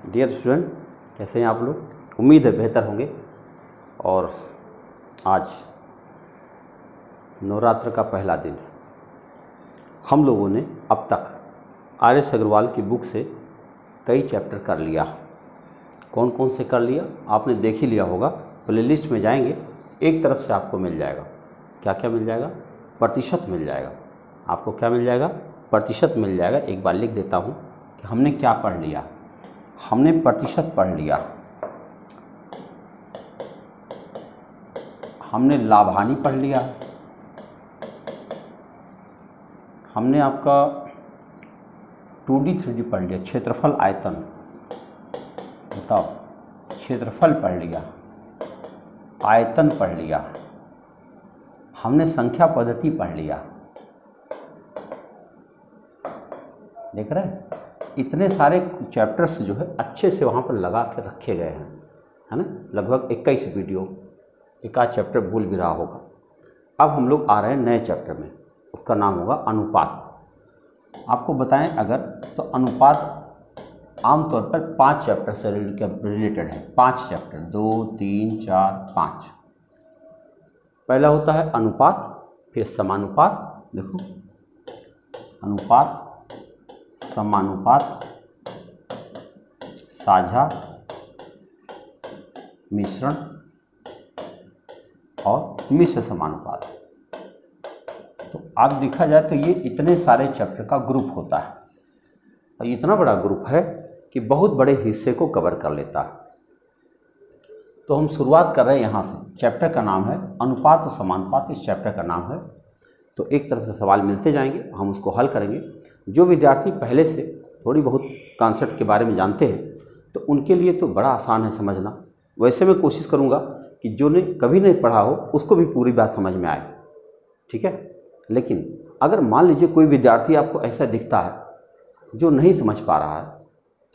Dear student, कैसे हैं आप लोग? उम्मीद है बेहतर होंगे। और आज नवरात्र का पहला दिन है। हम लोगों ने अब तक आर.एस. अग्रवाल की बुक से कई चैप्टर कर लिया। कौन कौन से कर लिया आपने देख ही लिया होगा। प्लेलिस्ट में जाएंगे, एक तरफ से आपको मिल जाएगा। क्या क्या मिल जाएगा? प्रतिशत मिल जाएगा। आपको क्या मिल जाएगा? प्रतिशत मिल जाएगा। एक बार लिख देता हूँ कि हमने क्या पढ़ लिया। हमने प्रतिशत पढ़ लिया, हमने लाभ हानि पढ़ लिया, हमने आपका 2D 3D पढ़ लिया, क्षेत्रफल आयतन, बताओ क्षेत्रफल पढ़ लिया, आयतन पढ़ लिया, हमने संख्या पद्धति पढ़ लिया। देख रहे हैं? इतने सारे चैप्टर्स जो है अच्छे से वहाँ पर लगा के रखे गए हैं, है ना। लगभग 21 वीडियो, एक आध चैप्टर भूल भी रहा होगा। अब हम लोग आ रहे हैं नए चैप्टर में, उसका नाम होगा अनुपात। आपको बताएं अगर तो अनुपात आमतौर पर 5 चैप्टर से रिलेटेड है। 5 चैप्टर, 2, 3, 4, 5। पहला होता है अनुपात, फिर समानुपात। देखो, अनुपात, समानुपात, साझा, मिश्रण और मिश्र समानुपात। तो आप देखा जाए तो ये इतने सारे चैप्टर का ग्रुप होता है और इतना बड़ा ग्रुप है कि बहुत बड़े हिस्से को कवर कर लेता है। तो हम शुरुआत कर रहे हैं यहाँ से। चैप्टर का नाम है अनुपात और समानुपात। इस चैप्टर का नाम है। तो एक तरफ से सवाल मिलते जाएंगे, हम उसको हल करेंगे। जो विद्यार्थी पहले से थोड़ी बहुत कॉन्सेप्ट के बारे में जानते हैं तो उनके लिए तो बड़ा आसान है समझना। वैसे मैं कोशिश करूँगा कि जो ने कभी नहीं पढ़ा हो उसको भी पूरी बात समझ में आए, ठीक है। लेकिन अगर मान लीजिए कोई विद्यार्थी आपको ऐसा दिखता है जो नहीं समझ पा रहा है,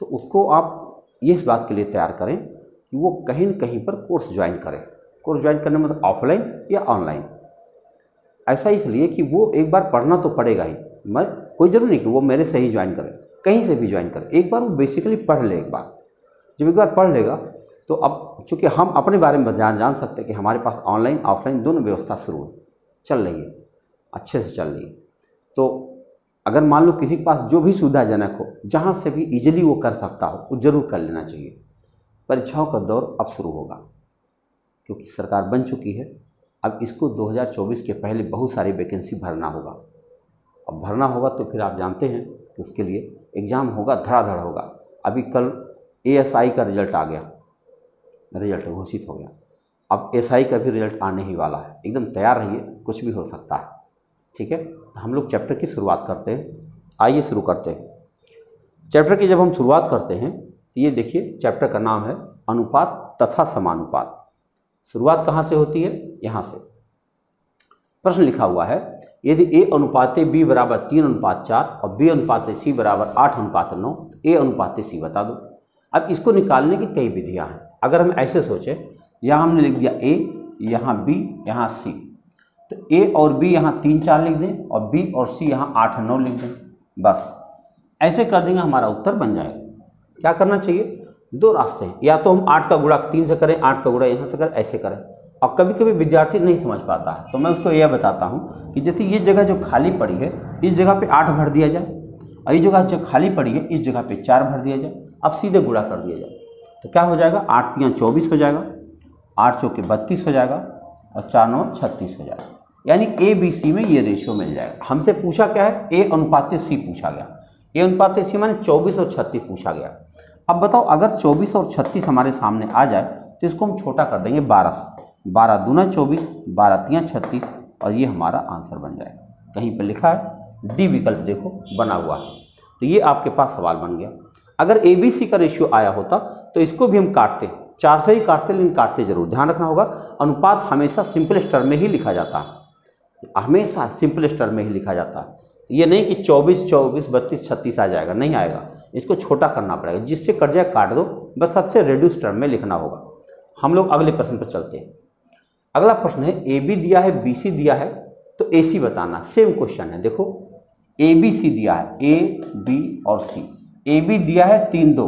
तो उसको आप इस बात के लिए तैयार करें कि वो कहीं न कहीं पर कोर्स ज्वाइन करें। कोर्स ज्वाइन करने मतलब ऑफलाइन या ऑनलाइन। ऐसा इसलिए कि वो एक बार पढ़ना तो पड़ेगा ही। मैं कोई ज़रूरी नहीं कि वो मेरे से ही ज्वाइन करे, कहीं से भी ज्वाइन करे। एक बार वो बेसिकली पढ़ ले। एक बार जब एक बार पढ़ लेगा तो अब चूँकि हम अपने बारे में जान सकते हैं कि हमारे पास ऑनलाइन ऑफलाइन दोनों व्यवस्था शुरू चल रही है, अच्छे से चल रही है। तो अगर मान लो किसी के पास जो भी सुविधाजनक हो, जहाँ से भी इजीली वो कर सकता हो, वो ज़रूर कर लेना चाहिए। परीक्षाओं का दौर अब शुरू होगा क्योंकि सरकार बन चुकी है। अब इसको 2024 के पहले बहुत सारी वैकेंसी भरना होगा। अब भरना होगा तो फिर आप जानते हैं कि उसके लिए एग्ज़ाम होगा, धड़ाधड़ होगा। अभी कल ASI का रिजल्ट आ गया, रिजल्ट घोषित हो गया। अब SI का भी रिजल्ट आने ही वाला है। एकदम तैयार रहिए, कुछ भी हो सकता है, ठीक है। हम लोग चैप्टर की शुरुआत करते हैं। आइए शुरू करते हैं चैप्टर की। जब हम शुरुआत करते हैं तो ये देखिए, चैप्टर का नाम है अनुपात तथा समानुपात। शुरुआत कहाँ से होती है? यहाँ से। प्रश्न लिखा हुआ है, यदि A अनुपात B बराबर 3:4 और B अनुपात C बराबर 8:9, तो A अनुपात C बता दो। अब इसको निकालने की कई विधियाँ हैं। अगर हम ऐसे सोचें, यहाँ हमने लिख दिया A, यहाँ B, यहाँ C, तो A और B यहाँ 3-4 लिख दें और B और C यहाँ 8-9 लिख दें। बस ऐसे कर देंगे, हमारा उत्तर बन जाएगा। क्या करना चाहिए? 2 रास्ते हैं। या तो हम 8 का गुणा 3 से करें, 8 का गुणा यहाँ से करें, ऐसे करें। और कभी कभी विद्यार्थी नहीं समझ पाता है तो मैं उसको यह बताता हूँ कि जैसे ये जगह जो खाली पड़ी है, इस जगह पे 8 भर दिया जाए और ये जगह जो खाली पड़ी है, इस जगह पे 4 भर दिया जाए। अब सीधे गुणा कर दिया जाए तो क्या हो जाएगा? 8 3 24 हो जाएगा, 8 चौके 32 हो जाएगा और 4 9 36 हो जाएगा। यानी ABC में ये रेशियो मिल जाएगा। हमसे पूछा क्या है? A अनुपात C पूछा गया। A अनुपात C माने 24 और 36 पूछा गया। अब बताओ, अगर 24 और 36 हमारे सामने आ जाए तो इसको हम छोटा कर देंगे 12 से। 12 दूना 24, 12 3 36 और ये हमारा आंसर बन जाएगा। कहीं पर लिखा है D विकल्प, देखो बना हुआ है। तो ये आपके पास सवाल बन गया। अगर ABC का रेशियो आया होता तो इसको भी हम काटते, 4 से ही काटते, लेकिन काटते जरूर। ध्यान रखना होगा, अनुपात हमेशा सिंपलेस्ट टर्म में ही लिखा जाता है, हमेशा सिंपलेस्ट टर्म में ही लिखा जाता है। ये नहीं कि 24 24 32 36 आ जाएगा, नहीं आएगा। इसको छोटा करना पड़ेगा, जिससे कट जाए काट दो, बस सबसे रिड्यूस टर्म में लिखना होगा। हम लोग अगले प्रश्न पर चलते हैं। अगला प्रश्न है, AB दिया है, BC दिया है, तो AC बताना। सेम क्वेश्चन है। देखो, ABC दिया है, A, B और C। AB दिया है 3 2,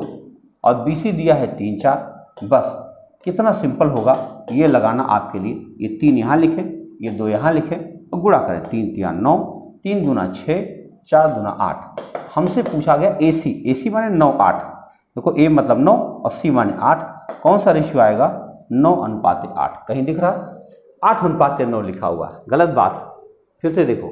और BC दिया है 3 4। बस कितना सिंपल होगा ये लगाना आपके लिए। ये 3 यहाँ लिखें, ये 2 यहाँ लिखें और गुणा करें। 3 3 9, 3 दूना 6, 4 दूना 8। हमसे पूछा गया AC, AC माने 9 8। देखो A मतलब 9 और C माने 8। कौन सा रेशियो आएगा? 9:8। कहीं दिख रहा? 8:9 लिखा हुआ है, गलत बात। फिर से देखो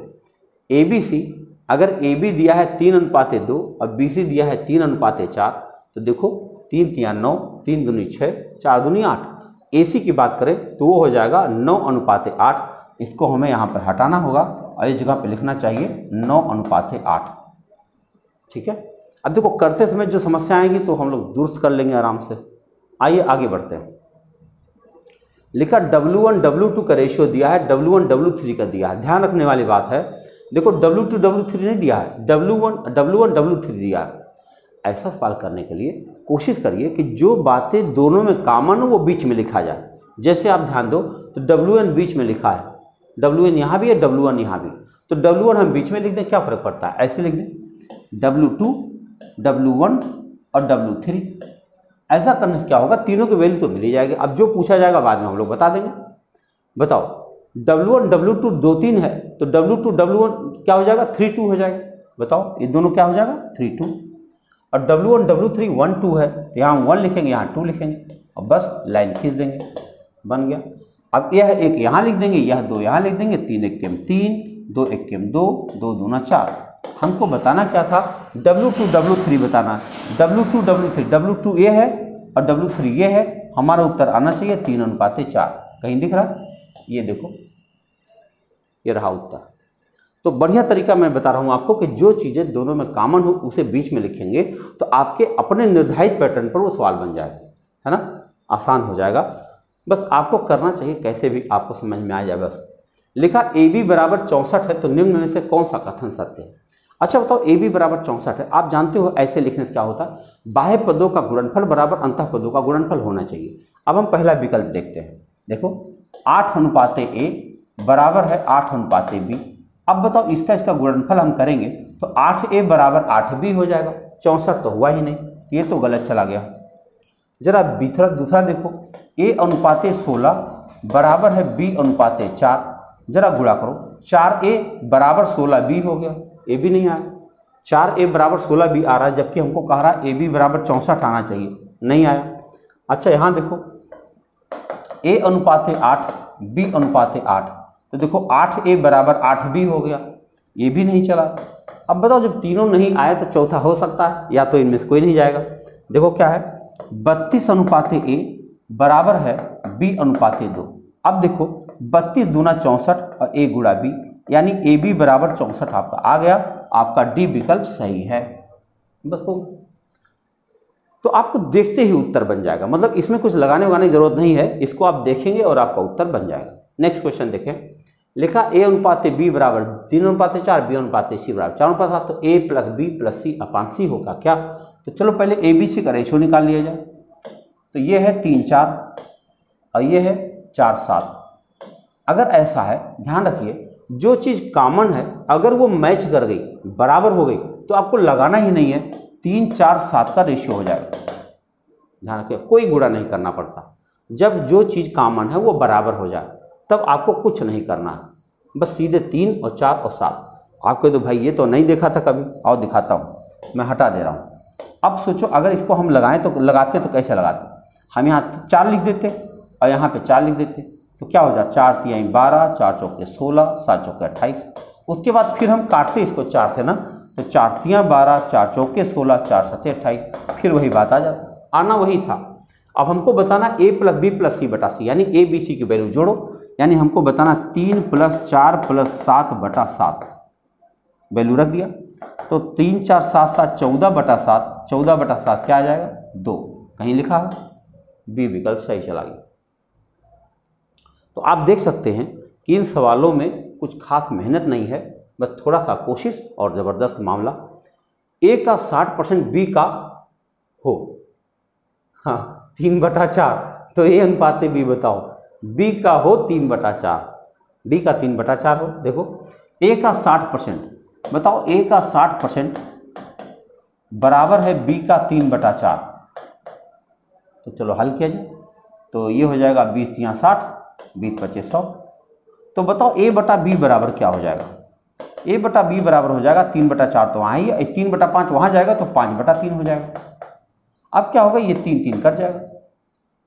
ABC, अगर AB दिया है 3:2 और BC दिया है 3:4, तो देखो 3 3 9, 3 दूनी 6, 4 दूनी 8। AC की बात करें तो वो हो जाएगा 9:8। इसको हमें यहाँ पर हटाना होगा और इस जगह पे लिखना चाहिए 9:8। ठीक है। अब देखो करते समय जो समस्या आएगी तो हम लोग दुरुस्त कर लेंगे आराम से। आइए आगे बढ़ते हैं। लिखा W1 W2 का रेशियो दिया है, W1 W3 का दिया है। ध्यान रखने वाली बात है, देखो W2 W3 नहीं दिया है, W1 W3 दिया है। ऐसा सवाल करने के लिए कोशिश करिए कि जो बातें दोनों में कॉमन हो वो बीच में लिखा जाए। जैसे आप ध्यान दो तो WN बीच में लिखा है, WN यहाँ भी है, W1 यहाँ भी, तो W1 हम बीच में लिख दें, क्या फ़र्क पड़ता है? ऐसे लिख दें W2 W1 और W3। ऐसा करने से क्या होगा, तीनों की वैल्यू तो मिल ही जाएगी। अब जो पूछा जाएगा बाद में हम लोग बता देंगे। बताओ W1 W2 2 3 है तो W2 W1 क्या हो जाएगा? 3 2 हो जाएगा। बताओ ये दोनों क्या हो जाएगा? 3 2। और W1 W3 1 2 है तो यहाँ 1 लिखेंगे, यहाँ 2 लिखेंगे और बस लाइन खींच देंगे, बन गया। अब यह एक यहाँ लिख देंगे, यह 2 यहाँ लिख देंगे, 3 1 3, 2 1 2, 2 दूना 4। हमको बताना क्या था? W2 W3 बताना। W2 W3, W2 ये है और W3 ये है। हमारा उत्तर आना चाहिए 3:4। कहीं दिख रहा? ये देखो, ये रहा उत्तर। तो बढ़िया तरीका मैं बता रहा हूँ आपको कि जो चीज़ें दोनों में कॉमन हो उसे बीच में लिखेंगे तो आपके अपने निर्धारित पैटर्न पर वो सवाल बन जाएगा, है ना? आसान हो जाएगा। बस आपको करना चाहिए, कैसे भी आपको समझ में आ जाए बस। लिखा AB बराबर 64 है तो निम्न में से कौन सा कथन सत्य है? अच्छा बताओ, AB बराबर 64 है। आप जानते हो ऐसे लिखने से क्या होता है? बाह्य पदों का गुणनफल बराबर अंतः पदों का गुणनफल होना चाहिए। अब हम पहला विकल्प देखते हैं। देखो 8:A बराबर है 8:B। अब बताओ इसका गुणनफल हम करेंगे तो 8A बराबर 8B हो जाएगा। 64 तो हुआ ही नहीं, ये तो गलत चला गया। जरा दूसरा देखो, A:16 बराबर है B:4। जरा गुणा करो, 4A बराबर 16B हो गया। ए भी नहीं आया। 4A बराबर 16B आ रहा है, जबकि हमको कह रहा है AB बराबर 64 आना चाहिए, नहीं आया। अच्छा यहाँ देखो A:8 B:8, तो देखो 8A बराबर 8B हो गया, ये भी नहीं चला। अब बताओ जब तीनों नहीं आए तो चौथा हो सकता है, या तो इनमें से कोई नहीं जाएगा। देखो क्या है, 32:A बराबर है B:2। अब देखो 32 दूना 64 और A गुणा B, यानी AB बराबर 64 आपका आ गया। आपका D विकल्प सही है। बस हो, तो आपको देखते ही उत्तर बन जाएगा। मतलब इसमें कुछ लगाने की जरूरत नहीं है, इसको आप देखेंगे और आपका उत्तर बन जाएगा। नेक्स्ट क्वेश्चन देखें। लिखा A:B बराबर 3:4, B:C बराबर 4:7, तो A plus B plus C upon C होगा क्या? तो चलो पहले ABC का रेशियो निकाल लिया जाए। तो ये है 3 4 और ये है 4 7। अगर ऐसा है, ध्यान रखिए, जो चीज़ कॉमन है अगर वो मैच कर गई, बराबर हो गई, तो आपको लगाना ही नहीं है, 3 4 7 का रेशियो हो जाएगा। ध्यान रखिए, कोई गुणा नहीं करना पड़ता। जब जो चीज़ कॉमन है वो बराबर हो जाए तब आपको कुछ नहीं करना है, बस सीधे 3 और 4 और 7। आप कहे तो भाई ये तो नहीं देखा था कभी, आओ दिखाता हूँ, मैं हटा दे रहा हूँ। अब सोचो अगर इसको हम लगाएं तो लगाते तो कैसे लगाते? हम यहाँ 4 लिख देते और यहाँ पे 4 लिख देते, तो क्या हो जाए? 4 3 12, 4 चौके 16, 7 चौके 28। उसके बाद फिर हम काटते इसको 4 से ना, तो 4 3 12, 4 चौके 16, 4 7 28, फिर वही बात आ जाती, आना वही था। अब हमको बताना A plus B plus C बटा C, यानी A B C की वैल्यू जोड़ो, यानी हमको बताना 3 + 4 + 7 बटा 7 वैल्यू रख दिया। तो 3 4 7 7 14 बटा 7, 14 बटा 7 क्या आ जाएगा? 2। कहीं लिखा है? B विकल्प सही चला गया। तो आप देख सकते हैं कि इन सवालों में कुछ खास मेहनत नहीं है, बस थोड़ा सा कोशिश और ज़बरदस्त मामला। A का 60% B का हो, हाँ 3/4, तो A:B बताओ, B का हो 3/4, B का 3/4 हो। देखो A का 60%, बताओ A का 60% बराबर है B का 3/4, तो चलो हल किया जाए। तो ये हो जाएगा 20 तियाँ 60, 20 पच्चीस 100। तो बताओ a बटा b बराबर क्या हो जाएगा? a बटा b बराबर हो जाएगा 3/4 तो वहाँ ही है, 3/5 वहाँ जाएगा तो 5/3 हो जाएगा। अब क्या होगा, ये 3 कट जाएगा।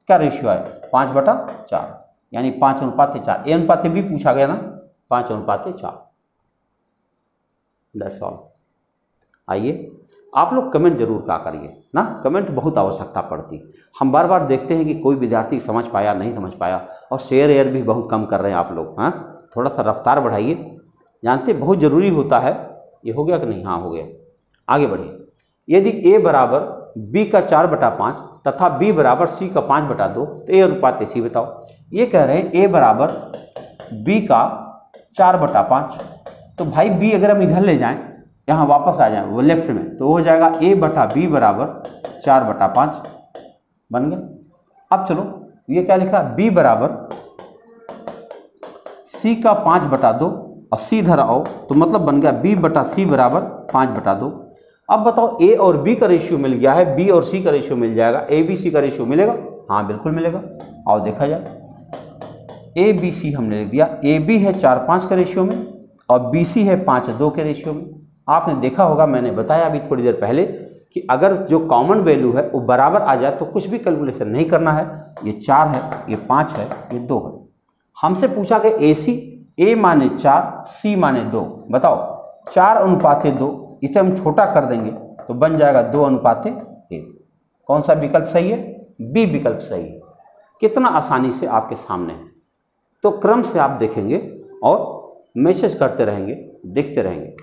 क्या रेशियो है? 5/4, यानी 5:4। a/b पूछा गया ना, 5:4। That's all. आइए आप लोग कमेंट जरूर का करिए ना, कमेंट बहुत आवश्यकता पड़ती। हम बार बार देखते हैं कि कोई विद्यार्थी समझ पाया नहीं समझ पाया, और शेयर भी बहुत कम कर रहे हैं आप लोग। हाँ, थोड़ा सा रफ्तार बढ़ाइए, जानते बहुत ज़रूरी होता है। ये हो गया कि नहीं? हाँ हो गया। आगे बढ़िए। यदि a बराबर b का 4/5 तथा b बराबर c का 5/2 तो a अनुपात c बताओ। ये कह रहे हैं a बराबर b का 4/5, तो भाई b अगर हम इधर ले जाएं, यहाँ वापस आ जाए वो लेफ्ट में, तो हो जाएगा a बटा b बराबर 4/5 बन गया। अब चलो ये क्या लिखा? b बराबर c का 5/2 और c इधर आओ तो मतलब बन गया b बटा c बराबर 5/2। अब बताओ a और b का रेशियो मिल गया है, b और c का रेशियो मिल जाएगा। a b c का रेशियो मिलेगा? हाँ बिल्कुल मिलेगा। आओ देखा जाए। a b c हमने लिख दिया। a b है 4:5 के रेशियो में और b c है 5:2 के रेशियो में। आपने देखा होगा, मैंने बताया अभी थोड़ी देर पहले कि अगर जो कॉमन वैल्यू है वो बराबर आ जाए तो कुछ भी कैलकुलेशन नहीं करना है। ये 4 है, ये 5 है, ये 2 है। हमसे पूछा कि AC, A माने 4, C माने 2। बताओ 4:2, इसे हम छोटा कर देंगे तो बन जाएगा 2:1। कौन सा विकल्प सही है? B विकल्प सही है। कितना आसानी से आपके सामने है। तो क्रम से आप देखेंगे और मैसेज करते रहेंगे, देखते रहेंगे।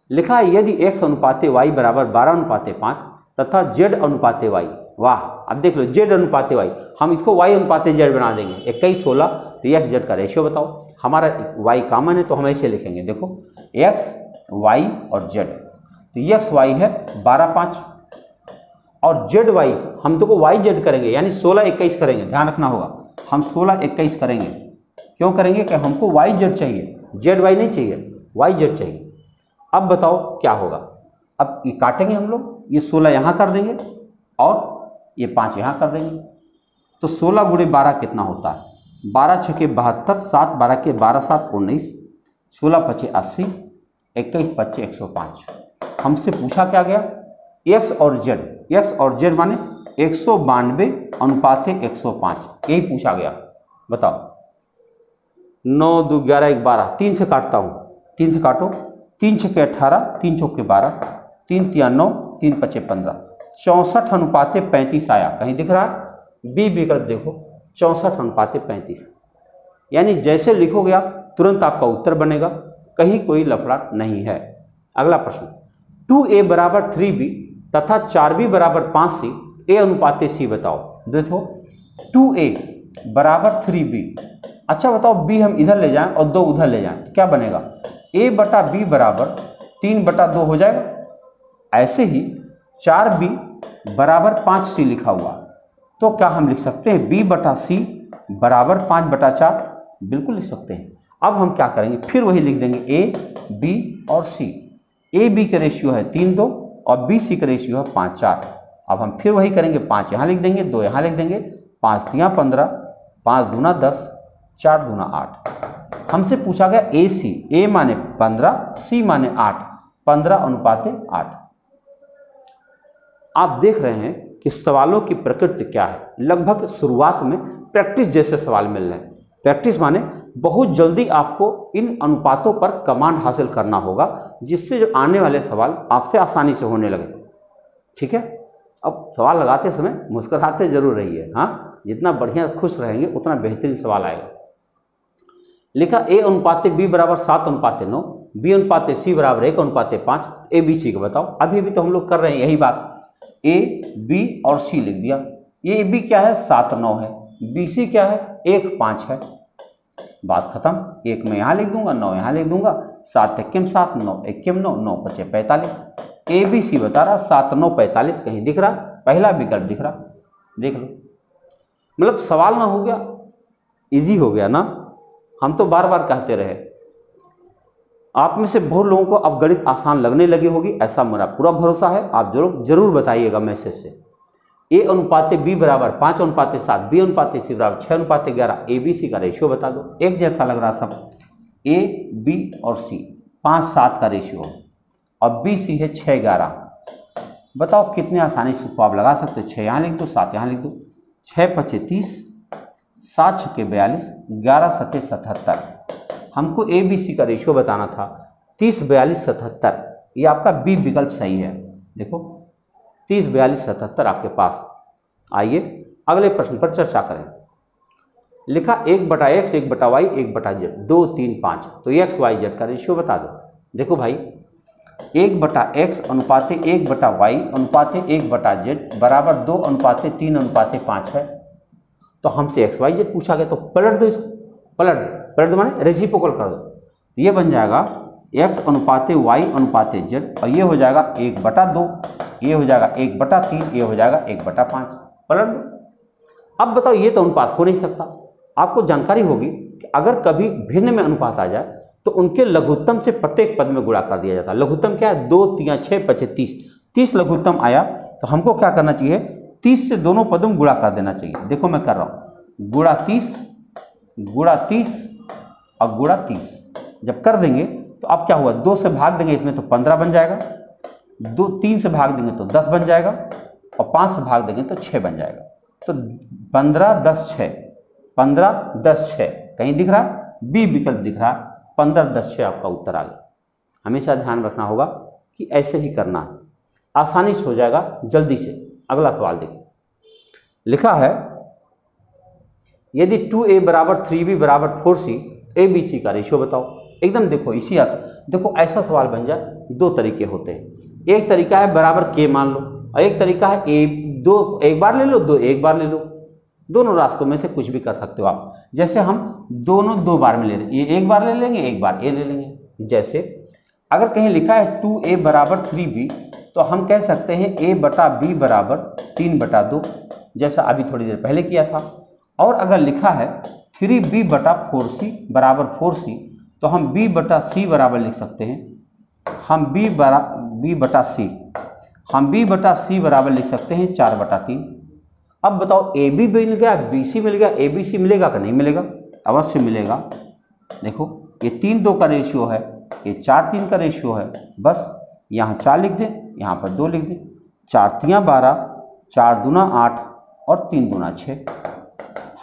लिखा है यदि x अनुपाते y बराबर 12:5 तथा z अनुपाते y। वाह, अब देख लो z अनुपाते y, हम इसको y अनुपाते z बना देंगे। 21 16, तो x z का रेशियो बताओ। हमारा y कॉमन है तो हम ऐसे लिखेंगे, देखो x y और z। तो x y है 12:5 और z y हम तो को y z करेंगे, यानी 16 21 करेंगे। ध्यान रखना होगा, हम 16 21 करेंगे। क्यों करेंगे? कि हमको y z चाहिए, z y नहीं चाहिए, y z चाहिए। अब बताओ क्या होगा? अब ये काटेंगे हम लोग, ये 16 यहाँ कर देंगे और ये 5 यहाँ कर देंगे। तो 16 × 12 कितना होता है? 12 × 6 = 72, 7 12 के 12 7 19, 16 5 80, 21 5 105। हमसे पूछा क्या गया? x और z माने 192:105, यही पूछा गया। बताओ 9 2 11 1 12, 3 से काटता हूँ, 3 से काटो, 3 6 के 18, 3 चौके 12, 3 तिया 9, 3 5 15, 64:35 आया। कहीं दिख रहा है? बी विकल्प देखो, 64:35। यानी जैसे लिखोगे आप तुरंत आपका उत्तर बनेगा, कहीं कोई लफड़ा नहीं है। अगला प्रश्न, 2a बराबर 3b तथा 4b बराबर 5c, a अनुपाते c बताओ। देखो 2a बराबर 3b। अच्छा बताओ b हम इधर ले जाएं और 2 उधर ले जाएं तो क्या बनेगा? a बटा b बराबर 3/2 हो जाएगा। ऐसे ही 4b बराबर 5c लिखा हुआ, तो क्या हम लिख सकते हैं b बटा c बराबर 5/4? बिल्कुल लिख सकते हैं। अब हम क्या करेंगे? फिर वही लिख देंगे a b और c। a b के रेशियो है 3 2 और b c का रेशियो है 5 4। अब हम फिर वही करेंगे, 5 यहाँ लिख देंगे, 2 यहाँ लिख देंगे, 5 तिया 15, 5 दूना 10, 4 दूना 8। हमसे पूछा गया AC, A माने 15, C माने 8, 15:8। आप देख रहे हैं कि सवालों की प्रकृति क्या है। लगभग शुरुआत में प्रैक्टिस जैसे सवाल मिल रहे हैं। प्रैक्टिस माने बहुत जल्दी आपको इन अनुपातों पर कमांड हासिल करना होगा, जिससे जो आने वाले सवाल आपसे आसानी से होने लगे। ठीक है, अब सवाल लगाते समय मुस्कुराते जरूर रहिए। हाँ, जितना बढ़िया खुश रहेंगे उतना बेहतरीन सवाल आएगा। लिखा a अनुपाते b बराबर 7:9, b अनुपाते c बराबर 1:5, a b c को बताओ। अभी भी तो हम लोग कर रहे हैं यही बात। a b और c लिख दिया। ये b क्या है? 7 9 है। b c क्या है? 1 5 है। बात खत्म। 1 में यहाँ लिख दूंगा, 9 यहाँ लिख दूंगा, 7 1 7, 9 1 9, 9 5 45। a b c बता रहा 7 9 45। कहीं दिख रहा? पहला विकल्प दिख रहा, देख लो। मतलब सवाल ना हो गया, इजी हो गया ना। हम तो बार बार कहते रहे, आप में से बहुत लोगों को अब गणित आसान लगने लगी होगी, ऐसा मेरा पूरा भरोसा है। आप जरूर बताइएगा मैसेज से। A/B बराबर 5/7, B/C बराबर 6/11, ABC का रेशियो बता दो। एक जैसा लग रहा सब, A, B और C 5/7 का रेशियो और BC है 6/11। बताओ कितने आसानी से आप लगा सकते हो। 6 यहाँ लिख दो, 7 यहाँ लिख दो, 6×5 = 30, 7×6 = 42, 11×7 = 77। हमको ABC का रेशियो बताना था 30, 42, 77। ये आपका बी विकल्प सही है। देखो 30, 42, 77 आपके पास। आइए अगले प्रश्न पर चर्चा करें। लिखा 1/x, 1/y, 1/z, 2, 3, 5। तो x, y, z का रेशियो बता दो। देखो भाई 1/x अनुपात 1/y अनुपात 1/z बराबर 2/3/5 है। तो हमसे x, y, z पूछा गया, तो पलट दो इसको, पलट दो माने रेसिप्रोकल कर दो। तो ये बन जाएगा x अनुपात y अनुपात z, और ये हो जाएगा 1/2, ये हो जाएगा 1/3, ये हो जाएगा 1/5। पलट दो। अब बताओ ये तो अनुपात हो नहीं सकता। आपको जानकारी होगी कि अगर कभी भिन्न में अनुपात आ जाए तो उनके लघुत्तम से प्रत्येक पद में गुणा कर दिया जाता है। लघुत्तम क्या है? 2, 3, 6, 5, 30। 30 लघुत्तम आया तो हमको क्या करना चाहिए? 30 से दोनों पदों में गुणा कर देना चाहिए। देखो मैं कर रहा हूँ, गुणा 30 और गुणा 30। जब कर देंगे तो अब क्या हुआ, 2 से भाग देंगे इसमें तो 15 बन जाएगा, 3 से भाग देंगे तो 10 बन जाएगा, और 5 से भाग देंगे तो 6 बन जाएगा। तो 15, 10, 6, 15, 10, 6 कहीं दिख रहा? बी विकल्प दिख रहा। 15, 10, 6 आपका उत्तर आ गया। हमेशा ध्यान रखना होगा कि ऐसे ही करना है, आसानी से हो जाएगा जल्दी से। अगला सवाल देखिए, लिखा है यदि 2a बराबर 3b बराबर 4c, ABC का रेशियो बताओ। एकदम देखो इसी आता। देखो ऐसा सवाल बन जाए, दो तरीके होते हैं। एक तरीका है बराबर k मान लो, और एक तरीका है दो एक बार ले लो, दो एक बार ले लो। दोनों रास्तों में से कुछ भी कर सकते हो आप। जैसे हम दोनों 2 बार में ले रहे हैं, ये एक बार ले लेंगे, एक बार ये ले लेंगे। जैसे अगर कहीं लिखा है 2a बराबर 3b, तो हम कह सकते हैं a/b बराबर 3/2, जैसा अभी थोड़ी देर पहले किया था। और अगर लिखा है 3b/4c बराबर 4c, तो हम b/c बराबर लिख सकते हैं, हम b/c बराबर लिख सकते हैं 4/3। अब बताओ AB मिल गया, BC मिल गया, ABC मिलेगा कि नहीं मिलेगा? अवश्य मिलेगा। देखो ये 3-2 का रेशियो है, ये 4-3 का रेशियो है। बस यहाँ 4 लिख दें, यहाँ पर 2 लिख दें। 4×3 = 12, 4×2 = 8 और 3×2 = 6।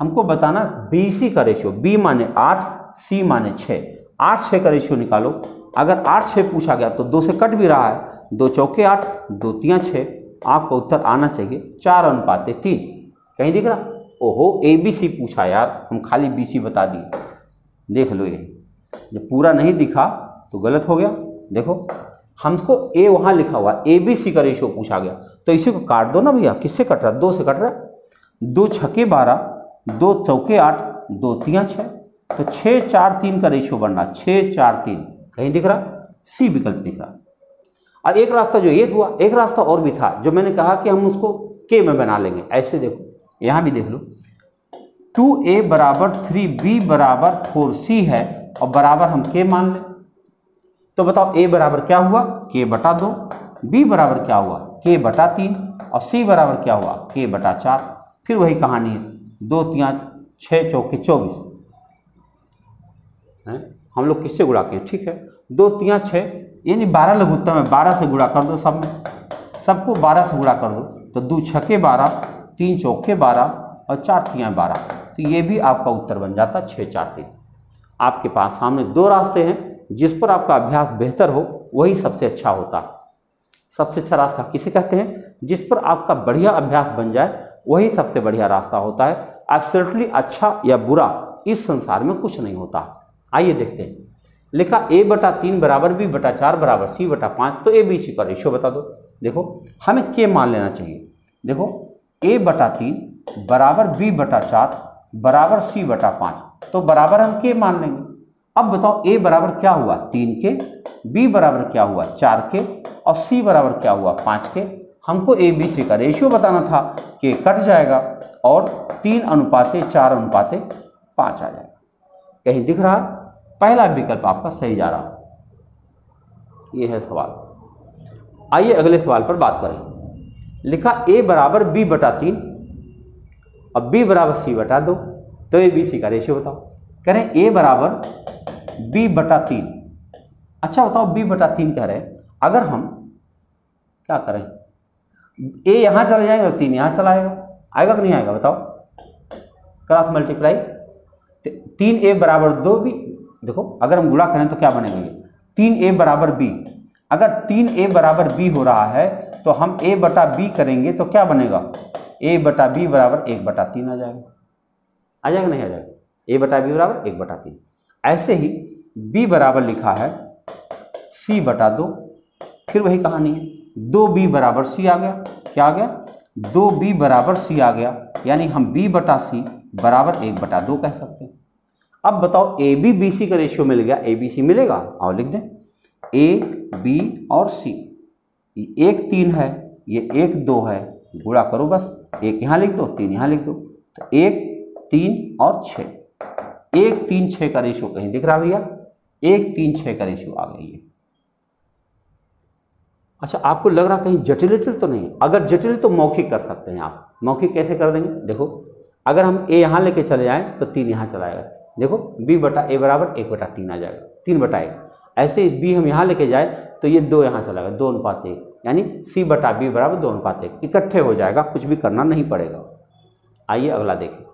हमको बताना BC का रेशियो। B माने 8, C माने 6। 8-6 का रेशियो निकालो। अगर 8-6 पूछा गया तो 2 से कट भी रहा है, 2 चौके 8, 2 तियां 6। आपका उत्तर आना चाहिए 4:3। कहीं दिख रहा? ओहो ABC पूछा यार, हम खाली BC बता दिए। देख लो, ये जब पूरा नहीं दिखा तो गलत हो गया। देखो हमको A वहाँ लिखा हुआ, ABC का रेशियो पूछा गया, तो इसी को काट दो ना भैया। किससे कट रहा? 2 से कट रहा। 2 छक्के 12, 2 चौके 8, 2 तियां 6। तो 6-4-3 का रेशियो बन रहा, 6-4-3। कहीं दिख रहा? C विकल्प दिख रहा। और एक रास्ता जो ये हुआ, एक रास्ता और भी था जो मैंने कहा कि हम उसको K में बना लेंगे। ऐसे देखो, यहाँ भी देख लो, 2a बराबर 3b बराबर 4c है, और बराबर हम K मान लें। तो बताओ A बराबर क्या हुआ? K/2। B बराबर क्या हुआ? K/3। और C बराबर क्या हुआ? K/4। फिर वही कहानी है, 2 तियां 6 चौके 24 है। हम लोग किससे गुणा किए? ठीक है, 2 तियां 6 यानी 12 लघुत्तम है, 12 से गुणा कर दो। सब में सबको 12 से गुणा कर दो, तो 2 छक्के 12, 3 चौके 12 और 4 तियां 12। तो ये भी आपका उत्तर बन जाता 6-4-3। आपके पास सामने 2 रास्ते हैं, जिस पर आपका अभ्यास बेहतर हो वही सबसे अच्छा होता। सबसे अच्छा रास्ता किसे कहते हैं? जिस पर आपका बढ़िया अभ्यास बन जाए वही सबसे बढ़िया रास्ता होता है। एब्सोल्युटली अच्छा या बुरा इस संसार में कुछ नहीं होता। आइए देखते हैं। लिखा A/3 बराबर B/4 बराबर C/5, तो ABC का रेशियो बता दो। देखो हमें K मान लेना चाहिए। देखो A/3 बराबर B/4 बराबर C/5, तो बराबर हम K मान लेंगे। अब बताओ A बराबर क्या हुआ? 3 के, B बराबर क्या हुआ? 4 के, और C बराबर क्या हुआ? 5 के। हमको ABC का रेशियो बताना था, K कट जाएगा और 3:4:5 आ जाएगा। कहीं दिख रहा? पहला विकल्प आपका सही जा रहा। यह है सवाल। आइए अगले सवाल पर बात करें। लिखा a बराबर b बटा 3 और b बराबर c बटा 2, तो ए बी सी का रेशियो बताओ। कह रहे हैं a बराबर b बटा 3। अच्छा बताओ b बटा 3 कह रहे हैं, अगर हम क्या करें, a यहाँ चला जाएगा तो 3 यहाँ चला आएगा कि नहीं आएगा बताओ, क्रॉस मल्टीप्लाई 3a बराबर 2b। देखो अगर हम गुणा करें तो क्या बनेगा ये 3a बराबर b। अगर 3a बराबर b हो रहा है तो हम a बटा b करेंगे तो क्या बनेगा, a बटा b बराबर 1 बटा 3 आ जाएगा नहीं आ जाएगा, a बटा b बराबर 1 बटा 3। ऐसे ही b बराबर लिखा है c बटा 2, फिर वही कहानी है 2b बराबर c आ गया, क्या आ गया 2b बराबर c आ गया, यानी हम b बटा c बराबर 1 बटा 2 कह सकते हैं। अब बताओ ए बी बी सी का रेशियो मिल गया, ए बी सी मिलेगा, और लिख दें ए बी और सी, ये 1 3 है, ये 1 2 है, गुणा करो बस, 1 यहाँ लिख दो 3 यहाँ लिख दो, तो 1 3 और 6, 1 3 6 का रेशियो कहीं दिख रहा भैया, 1 3 6 का रेशियो आ गई है। अच्छा आपको लग रहा कहीं जटिल तो नहीं, अगर जटिल तो मौखिक कर सकते हैं आप। मौखिक कैसे कर देंगे, देखो अगर हम a यहाँ लेके चले जाएं तो 3 यहाँ चला आएगा, देखो b बटा a बराबर 1 बटा 3 आ जाएगा, 3 बटा 1। ऐसे b हम यहाँ लेके जाए तो ये 2 यहाँ चला आएगा, 2 अनुपात 1, यानी c बटा b बराबर 2 अनुपात 1, इकट्ठे हो जाएगा, कुछ भी करना नहीं पड़ेगा। आइए अगला देखें,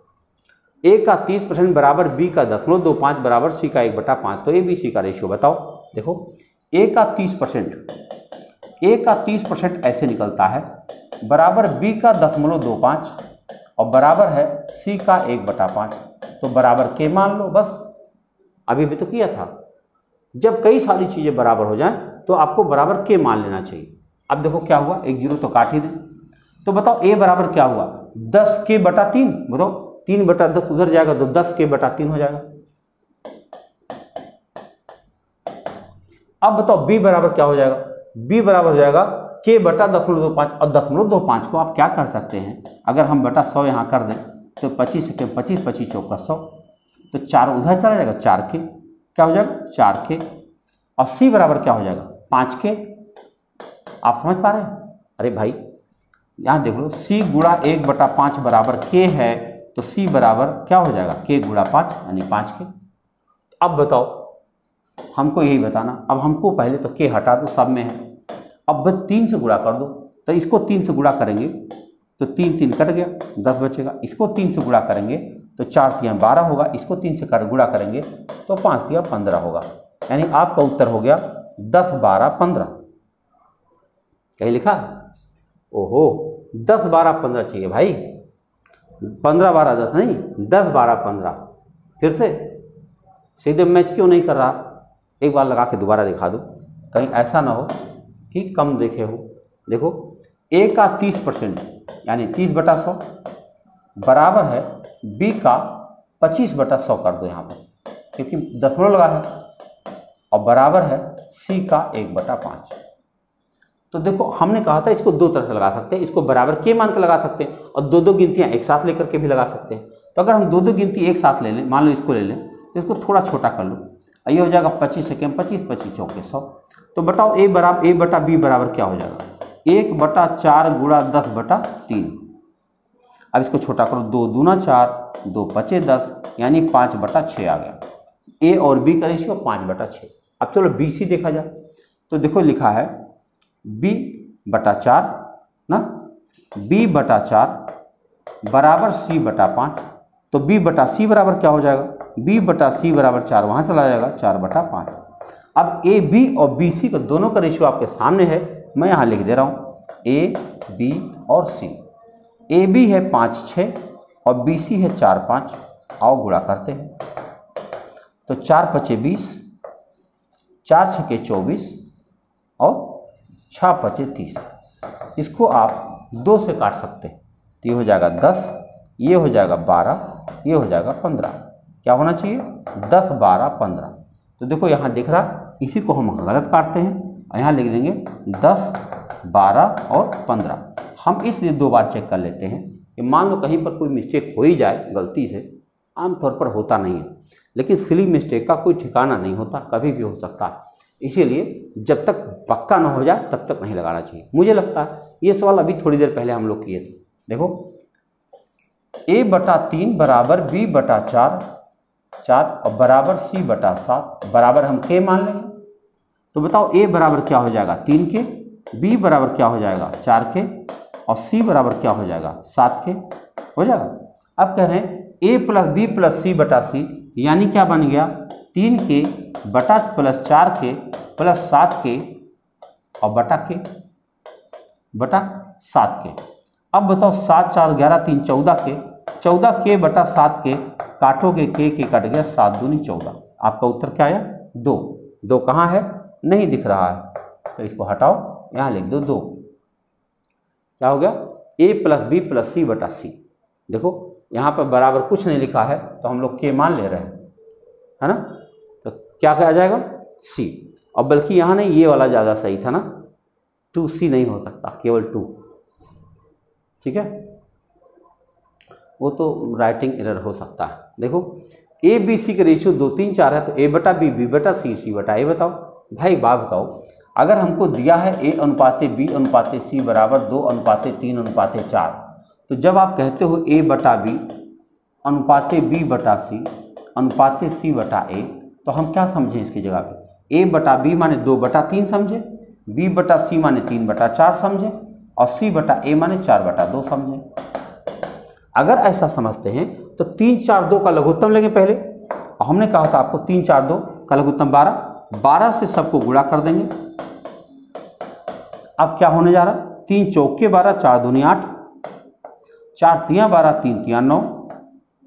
a का 30% बराबर b का 0.25 बराबर c का 1 बटा 5, तो a b c का रेशियो बताओ। देखो a का 30% ऐसे निकलता है बराबर b का 0.25 और बराबर है c का 1 बटा 5, तो बराबर के मान लो बस। अभी भी तो किया था, जब कई सारी चीज़ें बराबर हो जाएं तो आपको बराबर के मान लेना चाहिए। अब देखो क्या हुआ, 1 0 तो काट ही दें, तो बताओ a बराबर क्या हुआ 10 के बटा 3, बताओ 3 बटा 10 उधर जाएगा तो 10 के बटा 3 हो जाएगा। अब बताओ b बराबर क्या हो जाएगा, b बराबर हो जाएगा k बटा 0.25, और 0.25 को आप क्या कर सकते हैं, अगर हम बटा 100 यहाँ कर दें तो 25 के 25 25 चौका 100, तो 4 उधर चला जाएगा, 4k क्या हो जाएगा 4k, और c बराबर क्या हो जाएगा 5k। आप समझ पा रहे हैं, अरे भाई यहाँ देख लो c गुणा 1 बटा 5 बराबर k है, तो c बराबर क्या हो जाएगा k गुणा 5 यानी 5k। अब बताओ हमको यही बताना, अब हमको पहले तो k हटा दो, सब में है, अब बस 3 से गुणा कर दो, तो इसको 3 से गुणा करेंगे तो 3 3 कट गया 10 बचेगा, इसको 3 से गुणा करेंगे तो 4 3 12 होगा, इसको 3 से गुणा करेंगे तो 5 3 15 होगा, यानी आपका उत्तर हो गया 10 12 15। कहीं लिखा, ओहो 10 12 15 चाहिए भाई, 15 12 10 नहीं, 10 12 15। फिर से सीधे मैच क्यों नहीं कर रहा, एक बार लगा के दोबारा दिखा दो, कहीं ऐसा ना हो कि कम देखे हो। देखो a का 30% यानी 30 बटा 100 बराबर है b का 25 बटा 100 कर दो यहाँ पर, क्योंकि दशमलव लगा है, और बराबर है c का 1 बटा 5। तो देखो हमने कहा था इसको दो तरह से लगा सकते हैं, इसको बराबर के मान के लगा सकते हैं और दो दो गिनतियाँ एक साथ लेकर के भी लगा सकते हैं। तो अगर हम दो दो गिनती एक साथ ले लें, मान लो इसको ले लें तो इसको थोड़ा छोटा कर लो, ये हो जाएगा 25 से 25 25 चौके 100। तो बताओ a बटा b बराबर क्या हो जाएगा 1 बटा 4 गुणा 10 बटा 3। अब इसको छोटा करो, 2 दूना 4 2 5 10 यानी 5 बटा 6 आ गया। a और b का रेशियो 5 बटा 6। अब चलो बी सी देखा जाए, तो देखो लिखा है b बटा 4 ना, b बटा 4 बराबर c बटा 5, तो b बटा c बराबर क्या हो जाएगा, b बटा c बराबर 4 वहाँ चला जाएगा 4 बटा 5। अब a b और b c का दोनों का रेशियो आपके सामने है, मैं यहाँ लिख दे रहा हूँ a b और c। a b है 5 6 और b c है 4 5, आओ गुणा करते हैं, तो 4 5 20, 4 6 24 और 6 5 30। इसको आप 2 से काट सकते हैं, तो ये हो जाएगा 10, ये हो जाएगा 12, ये हो जाएगा 15। क्या होना चाहिए 10 12 15। तो देखो यहाँ दिख रहा, इसी को हम गलत काटते हैं और यहाँ लिख देंगे 10 12 और 15। हम इसलिए 2 बार चेक कर लेते हैं कि मान लो कहीं पर कोई मिस्टेक हो ही जाए गलती से, आमतौर पर होता नहीं है, लेकिन सिली मिस्टेक का कोई ठिकाना नहीं होता, कभी भी हो सकता है। इसीलिए जब तक पक्का ना हो जाए तब तक नहीं लगाना चाहिए। मुझे लगता है ये सवाल अभी थोड़ी देर पहले हम लोग किए थे। देखो a/3 बराबर b/4 और बराबर c/7 बराबर हम k मान लेंगे। तो बताओ a बराबर क्या हो जाएगा 3k, b बराबर क्या हो जाएगा 4k और c बराबर क्या हो जाएगा 7k हो जाएगा। अब कह रहे हैं a + b + c/c यानी क्या बन गया 3k बटा प्लस 4k प्लस 7k और बटा k बटा 7k। अब बताओ 7 4 11 3 14k बटा 7k काटोगे k कट गया 7 दूनी 14। आपका उत्तर क्या आया 2। 2 कहाँ है नहीं दिख रहा है तो इसको हटाओ, यहाँ लिख दो 2। क्या हो गया a + b + c/c। देखो यहाँ पर बराबर कुछ नहीं लिखा है तो हम लोग k मान ले रहे हैं, है ना। तो क्या आ जाएगा c। और बल्कि यहाँ नहीं ये वाला ज़्यादा सही था ना, 2c नहीं हो सकता केवल 2, ठीक है, वो तो राइटिंग एरर हो सकता है। देखो a b c का रेशियो 2 3 4 है तो a/b b/c c/a बताओ। भाई बात बताओ, अगर हमको दिया है a/b/c बराबर 2/3/4, तो जब आप कहते हो a/b/b/c/c/a तो हम क्या समझें इसकी जगह पे a/b माने 2/3 समझे, b/c माने 3/4 समझे और c/a माने 4/2 समझे। अगर ऐसा समझते हैं तो 3 4 2 का लघुत्तम लेंगे पहले। हमने कहा था आपको 3 4 2 का लघुत्तम 12 से सबको गुणा कर देंगे। अब क्या होने जा रहा है 3 चौके 12 4 दूनी 8 4 तियाँ 12 3 तियाँ 9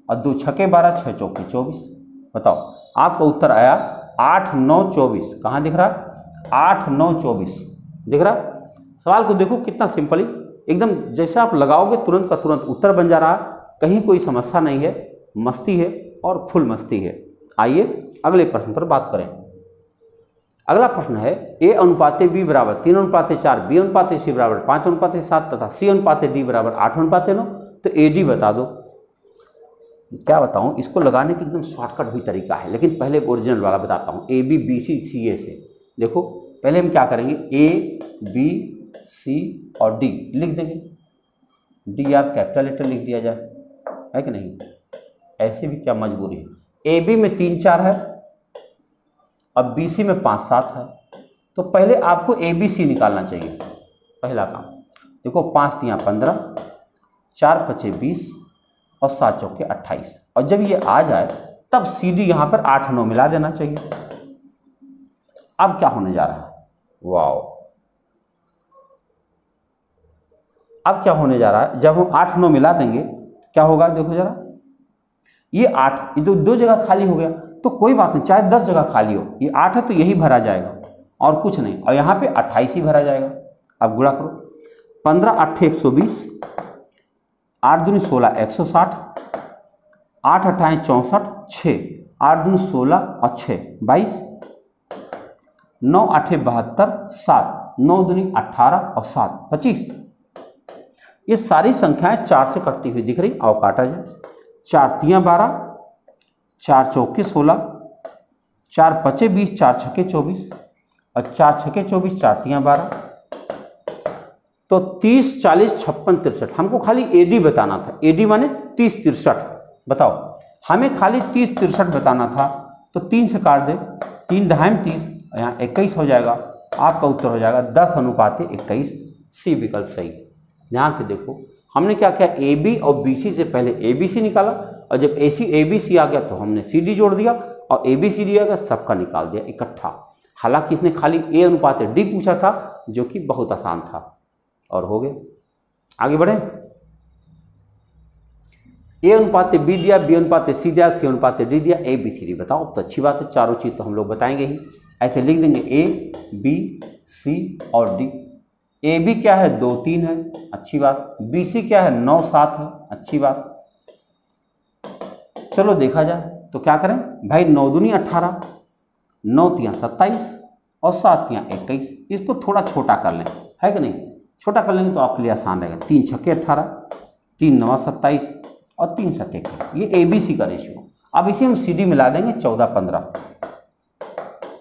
और 2 छके 12 6 चौके 24। बताओ आपका उत्तर आया 8 9 24। कहाँ दिख रहा है 8 9 24 दिख रहा है। सवाल को देखो कितना सिंपली एकदम जैसे आप लगाओगे तुरंत का तुरंत उत्तर बन जा रहा है, कहीं कोई समस्या नहीं है, मस्ती है और फुल मस्ती है। आइए अगले प्रश्न पर बात करें। अगला प्रश्न है a/b बराबर 3/4 b/c बराबर 5/7 तथा c/d बराबर 8/9। तो AD बता दो। क्या बताऊं, इसको लगाने की एकदम शॉर्टकट भी तरीका है, लेकिन पहले ओरिजिनल वाला बताता हूं AB BC CA से। देखो पहले हम क्या करेंगे A B C और D लिख देंगे। D आप कैपिटल लेटर लिख दिया जाए, है कि नहीं, ऐसे भी क्या मजबूरी है। AB में 3 4 है, अब BC में 5 7 है, तो पहले आपको ABC निकालना चाहिए। पहला काम देखो 5 तियाँ 15 4 5 20 और 7 चौके 28। और जब ये आ जाए तब CD यहाँ पर 8 9 मिला देना चाहिए। अब क्या होने जा रहा है, वाओ, अब क्या होने जा रहा है, जब हम 8 9 मिला देंगे क्या होगा, देखो जरा, ये 8 ये दो जगह खाली हो गया, तो कोई बात नहीं, चाहे 10 जगह खाली हो, ये 8 है तो यही भरा जाएगा और कुछ नहीं, और यहाँ पे 28 ही भरा जाएगा। अब गुणा करो 15 8 120 8 दूनी 16 160 8 8 64 6 8 दूनी 16 और 6 22 9 8 72 7 9 दूनी 18 और 7 25। ये सारी संख्याएं 4 से कटती हुई दिख रही, आओ काटा जाए। 4 तियाँ 12 4 चौके 16 4 5 20 4 छके 24 और 4 छके 24 4 तियाँ 12, तो 30 40 56 63। हमको खाली AD बताना था, AD माने 30 63। बताओ हमें खाली 30 63 बताना था, तो 3 से काट दे, 3 दहाई 30, यहाँ 21 हो जाएगा। आपका उत्तर हो जाएगा 10/21। C विकल्प सही। ध्यान से देखो हमने क्या किया, AB और BC से पहले ABC निकाला और जब ABC आ गया तो हमने CD जोड़ दिया और ABCD आ गया, सबका निकाल दिया इकट्ठा। हालांकि इसने खाली A/D पूछा था जो कि बहुत आसान था और हो गए। आगे बढ़े, A/B दिया, B/C दिया, C/D दिया, ABCD बताओ। तो अच्छी बात है, चारों चीज़ तो हम लोग बताएंगे ही। ऐसे लिख देंगे A B C और D। AB क्या है 2 3 है, अच्छी बात। BC क्या है 9 7 है, अच्छी बात। चलो देखा जाए तो क्या करें भाई, 9 दूनी 18 9 तियाँ 27 और 7 तियाँ 21। इसको थोड़ा छोटा कर लें, है कि नहीं, छोटा कर लेंगे तो आपके लिए आसान रहेगा। 3 छक्के 18 3 9 27 और 3 7 21, ये ABC का रेशियो। अब इसे हम CD मिला देंगे 14 15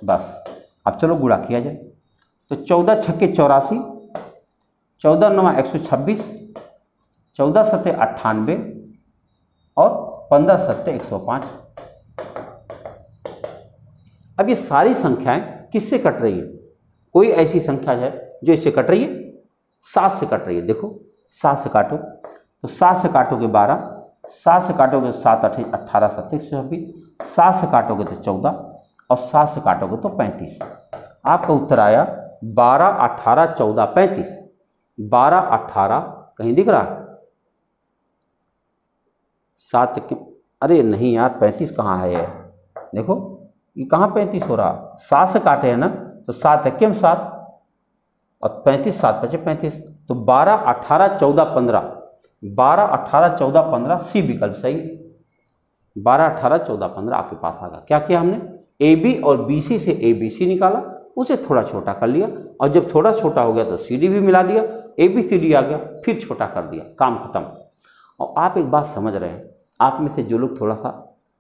बस। अब चलो गुणा किया जाए, तो 14 छक्के 84 14 9 126, 14 7 98 और 15 7 105। अब ये सारी संख्याएं किससे कट रही है? कोई ऐसी संख्या है जो इससे कट रही है? 7 से कट रही है। देखो 7 से काटो तो 7 से काटोगे 12, 7 से काटोगे 7 8 18 7 126, 7 से काटोगे तो 14 और 7 से काटोगे तो 35। आपका उत्तर आया 12 18 14 35। 12 18 कहीं दिख रहा है? 7 अरे नहीं यार 35 कहाँ है ये? देखो ये कहाँ 35 हो रहा? 7 से काटे हैं ना तो 7 1 7 और 35 7 5 35। तो 12 18 14 15, 12 18 14 15 सी विकल्प सही। 12 18 14 15 आपके पास आ गया। क्या किया हमने? ए बी और बी सी से ए बी सी निकाला, उसे थोड़ा छोटा कर लिया और जब थोड़ा छोटा हो गया तो सी डी भी मिला दिया, ए बी सी डी आ गया, फिर छोटा कर दिया, काम खत्म। और आप एक बात समझ रहे हैं, आप में से जो लोग थोड़ा सा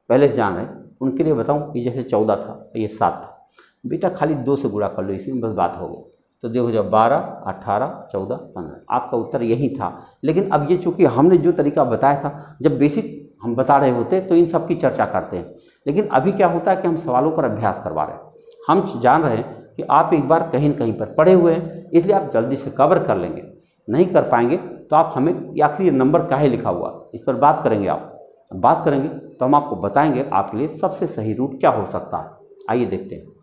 पहले से जान रहे हैं उनके लिए बताऊं, ये जैसे 14 था ये 7 था, बेटा खाली 2 से गुणा कर लो, इसमें बस बात हो गई। तो देखो जब 12 18 14 15 आपका उत्तर यही था। लेकिन अब ये चूँकि हमने जो तरीका बताया था, जब बेसिक हम बता रहे होते तो इन सब की चर्चा करते हैं, लेकिन अभी क्या होता है कि हम सवालों पर अभ्यास करवा रहे हैं। हम जान रहे हैं कि आप एक बार कहीं न कहीं पर पढ़े हुए हैं, इसलिए आप जल्दी से कवर कर लेंगे। नहीं कर पाएंगे तो आप हमें आखिर ये नंबर काहे लिखा हुआ, इस पर बात करेंगे। आप बात करेंगे तो हम आपको बताएंगे आपके लिए सबसे सही रूट क्या हो सकता है। आइए देखते हैं।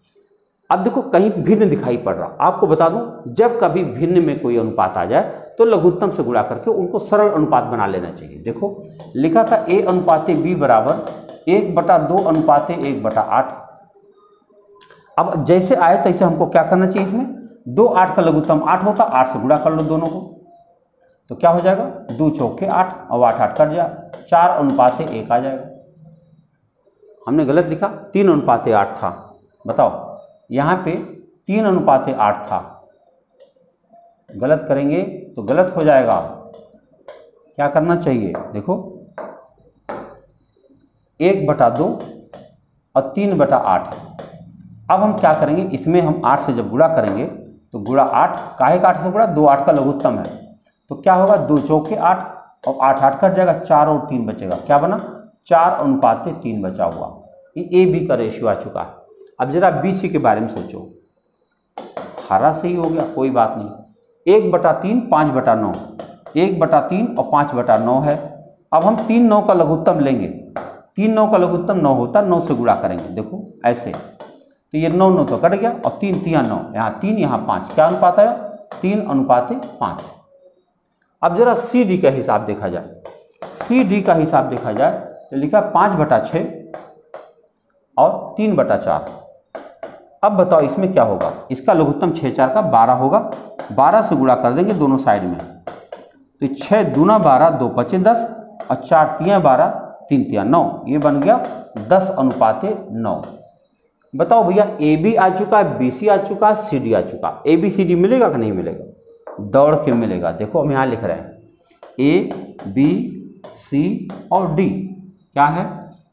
अब देखो कहीं भिन्न दिखाई पड़ रहा, आपको बता दूं जब कभी भिन्न में कोई अनुपात आ जाए तो लघुत्तम से गुणा करके उनको सरल अनुपात बना लेना चाहिए। देखो लिखा था a अनुपाते b बराबर 1/2 अनुपाते 1/8। अब जैसे आए तैसे हमको क्या करना चाहिए, इसमें 2 8 का लघुत्तम 8 होता, 8 से गुणा कर लो दोनों को, तो क्या हो जाएगा 2 चौके 8 और 8 8 कट जाए, 4 अनुपाते 1 आ जाएगा। हमने गलत लिखा, 3 अनुपाते 8 था। बताओ यहाँ पे 3 अनुपाते 8 था, गलत करेंगे तो गलत हो जाएगा। क्या करना चाहिए, देखो 1/2 और 3/8। अब हम क्या करेंगे, इसमें हम 8 से जब गुणा करेंगे तो गुणा 8 काहे का 8 से गुणा, 2 8 का लघुत्तम है, तो क्या होगा 2 चौके 8 और 8 8 कट जाएगा, 4 और 3 बचेगा। क्या बना 4 अनुपाते 3 बचा हुआ। ये ए बी का रेशियो आ चुका है। अब जरा बी सी के बारे में सोचो, हरा सही हो गया कोई बात नहीं, 1/3 5/9, 1/3 और 5/9 है। अब हम 3 9 का लघुत्तम लेंगे, 3 9 का लघुत्तम 9 होता, 9 से गुणा करेंगे। देखो ऐसे, तो ये 9 9 तो कट गया और 3 3 9, यहाँ 3 यहाँ 5, क्या अनुपात आया 3 अनुपाते 5। अब जरा सी डी का हिसाब देखा जाए, सी डी का हिसाब देखा जाए तो लिखा 5/6 और 3/4। अब बताओ इसमें क्या होगा, इसका लघुत्तम 6 4 का 12 होगा, 12 से गुणा कर देंगे दोनों साइड में, तो 6 दूना 12 2 5 10 और 4 3 12 3 3 9, ये बन गया 10 अनुपाते 9। बताओ भैया ए बी आ चुका है, बी सी आ चुका है, सी डी आ चुका है, ए बी सी डी मिलेगा कि नहीं मिलेगा, दौड़ के मिलेगा। देखो हम यहाँ लिख रहे हैं ए बी सी और डी क्या है,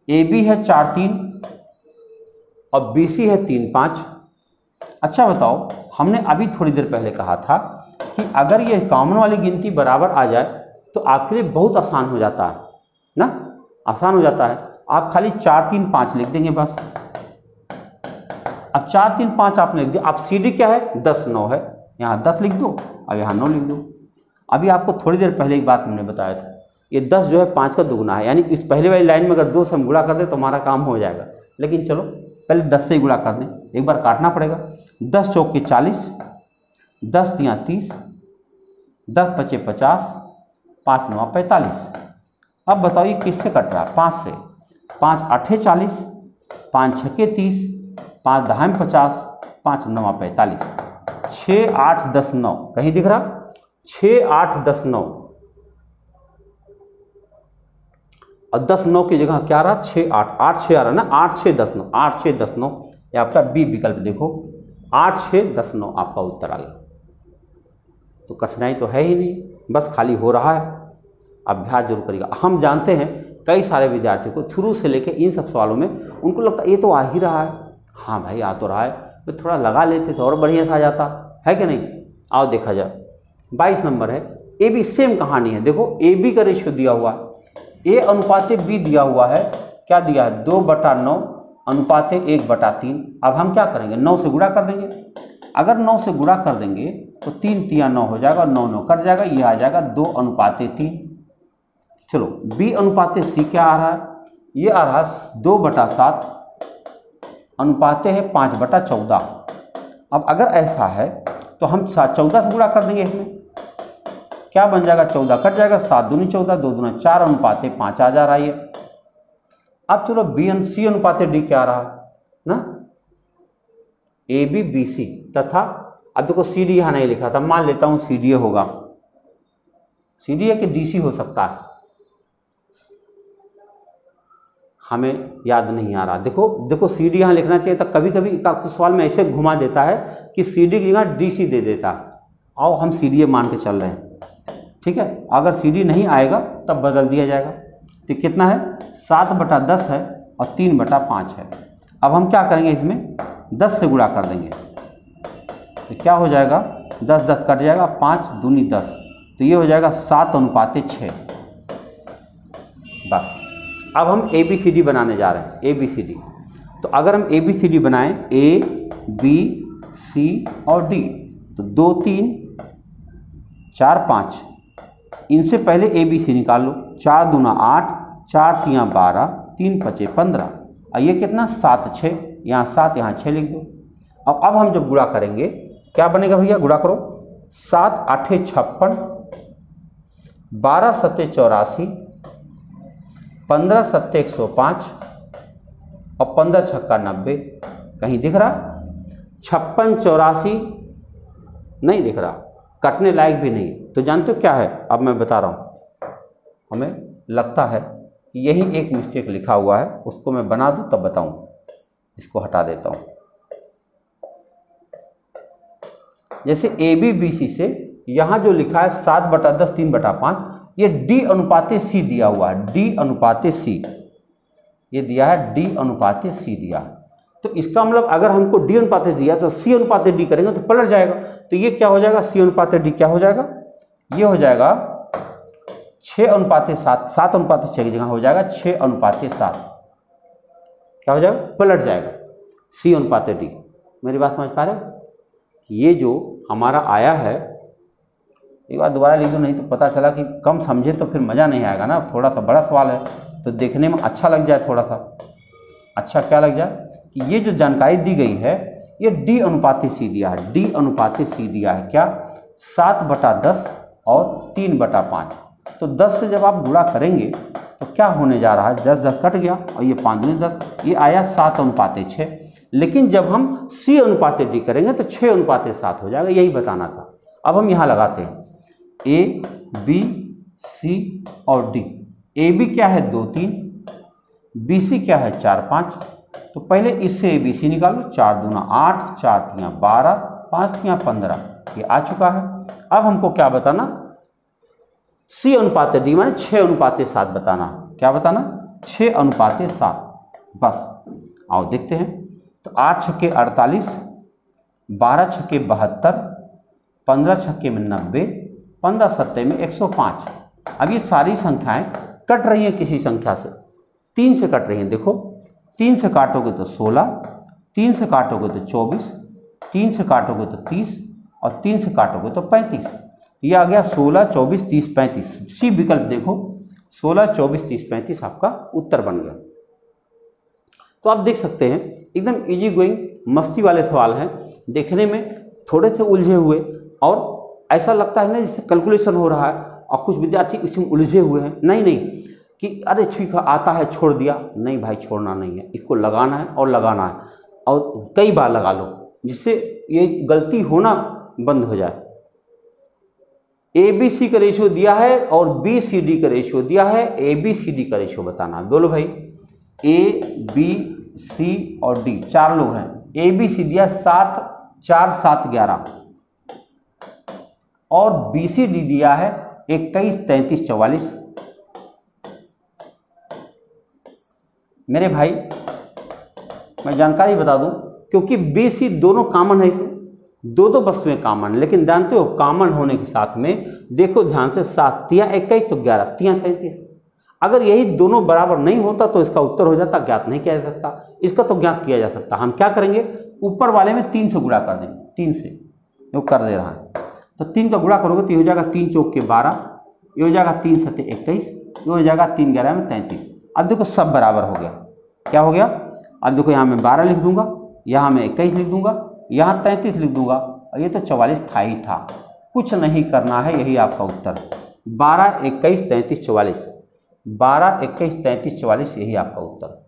ए बी है 4 3 और बी सी है 3 5। अच्छा बताओ, हमने अभी थोड़ी देर पहले कहा था कि अगर ये कॉमन वाली गिनती बराबर आ जाए तो आपके लिए बहुत आसान हो जाता है ना, आसान हो जाता है। आप खाली 4 3 5 लिख देंगे बस। अब 4 3 5 आपने लिख दिया, अब सी डी क्या है 10 9 है, यहाँ 10 लिख दो और यहाँ 9 लिख दो। अभी आपको थोड़ी देर पहले एक बात हमने बताया था, ये 10 जो है 5 का दुगुना है, यानी इस पहले वाली लाइन में अगर 2 से हम गुणा कर दें तो हमारा काम हो जाएगा। लेकिन चलो पहले 10 से ही गुणा कर दें, एक बार काटना पड़ेगा। 10 चौके 40, 10 3 30, 10 5 50, 5 9 45। अब बताओ ये किससे कट रहा है, 5 से। 5 8 40, 5 6 30, 5 10 50, 5 9 45, 6 8 10 9 कहीं दिख रहा, 6 8 10 9 और 10 9 की जगह क्या रहा 6 8 8 6 आ रहा ना, 8 6 10 9, 8 6 10 9, ये आपका बी विकल्प देखो 8 6 10 9 आपका उत्तर आ गया। तो कठिनाई तो है ही नहीं, बस खाली हो रहा है, अभ्यास जरूर करिएगा। हम जानते हैं कई सारे विद्यार्थियों को शुरू से लेकर इन सब सवालों में उनको लगता है ये तो आ ही रहा है। हाँ भाई आ तो रहा है, तो थोड़ा लगा लेते तो और बढ़िया सा आ जाता है कि नहीं। आओ देखा जाए, 22 नंबर है। ए बी सेम कहानी है, देखो ए बी का रेशियो दिया हुआ है, ए अनुपाते बी दिया हुआ है, क्या दिया है 2/9 अनुपाते 1/3। अब हम क्या करेंगे 9 से गुणा कर देंगे। अगर 9 से गुणा कर देंगे तो 3 तिया 9 हो जाएगा, 9 9 कट जाएगा, ये आ जाएगा 2/3। चलो बी अनुपाते सी क्या आ रहा है, ये आ रहा है 2/7 अनुपाते है 5/14। अब अगर ऐसा है तो हम 14 से गुणा कर देंगे, इसमें क्या बन जाएगा 14 कट जाएगा, 7 दूनी 14 2 दूना 4 अनुपाते 5 आ जा रहा है ये। अब चलो सी अनुपाते डी क्या आ रहा है ना, ए बी बी सी तथा, अब देखो सी डी यहाँ नहीं लिखा था, मान लेता हूँ सी डी ए होगा, सी डी ए कि डी सी हो सकता है, हमें याद नहीं आ रहा। देखो सी डी यहाँ लिखना चाहिए था, कभी कभी कुछ सवाल में ऐसे घुमा देता है कि सी डी की जगह डी सी दे देता। आओ हम सी डी ए मान के चल रहे हैं, ठीक है। अगर सी डी नहीं आएगा तब बदल दिया जाएगा। तो कितना है 7/10 है और 3/5 है। अब हम क्या करेंगे, इसमें 10 से गुणा कर देंगे तो क्या हो जाएगा 10 10 कट जाएगा, 5 दूनी 10, तो ये हो जाएगा 7/6 बस। अब हम ए बी सी डी बनाने जा रहे हैं, ए बी सी डी। तो अगर हम ए बी सी डी बनाएं, ए बी सी और डी, तो 2 3 4 5, इनसे पहले ए बी सी निकाल लो। 4 दूना 8, 4 तिया 12, 3 5 15, और ये कितना 7 6, यहाँ 7 यहाँ 6 लिख दो। अब हम जब गुणा करेंगे क्या बनेगा भैया, गुणा करो। 7 8 56, 12 7 84, 15 7 105 और 15 6 90। कहीं दिख रहा 56 84 नहीं दिख रहा, कटने लायक भी नहीं। तो जानते हो क्या है, अब मैं बता रहा हूँ। हमें लगता है कि यही एक मिस्टेक लिखा हुआ है, उसको मैं बना दूँ तब बताऊँ। इसको हटा देता हूँ। जैसे ए बी बी सी से यहाँ जो लिखा है 7/10 3/5, ये डी अनुपाते सी दिया हुआ है, डी अनुपाते सी ये दिया है, डी अनुपाते सी दिया। तो इसका मतलब अगर हमको डी अनुपाते दिया तो सी अनुपाते डी करेंगे तो पलट जाएगा। तो ये क्या हो जाएगा, सी अनुपाते डी क्या हो जाएगा, ये हो जाएगा 6/7, 7/6 की जगह हो जाएगा 6/7। क्या हो जाएगा, पलट जाएगा सी अनुपाते डी। मेरी बात समझ पा रहे हो? ये जो हमारा आया है, एक बार दोबारा लिख दो, नहीं तो पता चला कि कम समझे तो फिर मज़ा नहीं आएगा ना। थोड़ा सा बड़ा सवाल है तो देखने में अच्छा लग जाए, थोड़ा सा अच्छा क्या लग जाए कि ये जो जानकारी दी गई है ये डी अनुपाते सी दिया है, डी अनुपाते सी दिया है क्या 7/10 और 3/5। तो 10 से जब आप गुणा करेंगे तो क्या होने जा रहा है, 10 10 कट गया और ये 5 दूनी 10, ये आया 7/6। लेकिन जब हम सी अनुपाते डी करेंगे तो 6/7 हो जाएगा, यही बताना था। अब हम यहाँ लगाते हैं ए बी सी और डी। ए बी क्या है 2 3, बी सी क्या है 4 5। तो पहले इससे ए बी सी निकालो, 4 दूना 8, 4 तिया 12, 5 तिया 15, ये आ चुका है। अब हमको क्या बताना, सी अनुपाते डी माने 6/7 बताना। क्या बताना, 6/7 बस। आओ देखते हैं। तो 8 छक्के 48, 12 छक्के 72, 15 छक्के में 90, 15 सत्ते में 105। अब ये सारी संख्याएं कट रही हैं किसी संख्या से, 3 से कट रही हैं। देखो 3 से काटोगे तो 16, 3 से काटोगे तो 24, 3 से काटोगे तो 30 और 3 से काटोगे तो 35। तो ये आ गया 16 24 30 35। सी विकल्प देखो, 16 24 30 35 आपका उत्तर बन गया। तो आप देख सकते हैं एकदम इजी गोइंग मस्ती वाले सवाल हैं, देखने में थोड़े से उलझे हुए और ऐसा लगता है ना जैसे कैलकुलेशन हो रहा है और कुछ विद्यार्थी इसमें उलझे हुए हैं। नहीं कि अरे ठीक है आता है छोड़ दिया, नहीं भाई छोड़ना नहीं है, इसको लगाना है और लगाना है और कई बार लगा लो जिससे ये गलती होना बंद हो जाए। ए बी सी का रेशियो दिया है और बी सी डी का रेशियो दिया है, ए बी सी डी का रेशियो बताना है। बोलो भाई, ए बी सी और डी 4 लोग हैं। ए बी सी दिया 7 4 7 11 और बी सी डी दिया है 21 33 44। मेरे भाई मैं जानकारी बता दूं, क्योंकि बी सी दोनों कॉमन है इसमें दो दो वस्तुएं कॉमन, लेकिन जानते हो कॉमन होने के साथ में देखो ध्यान से 7 तिया 21 तो 11 तिया 33। अगर यही दोनों बराबर नहीं होता तो इसका उत्तर हो जाता ज्ञात नहीं किया जा सकता, इसका तो ज्ञात किया जा सकता। हम क्या करेंगे, ऊपर वाले में 3 से गुणा कर देंगे, 3 से वो कर दे रहा है तो 3 का गुणा करोगे तो ये हो जाएगा 3 चौक के 12, ये हो जाएगा 3 सत्ते 21, ये हो जाएगा 3 11 में 33। अब देखो सब बराबर हो गया, क्या हो गया, अब देखो यहाँ मैं 12 लिख दूंगा, यहाँ मैं 21 लिख दूंगा, यहाँ 33 लिख दूंगा और ये तो 44 था ही था, कुछ नहीं करना है, यही आपका उत्तर 12 21 33 44, 12 21 33 44 यही आपका उत्तर।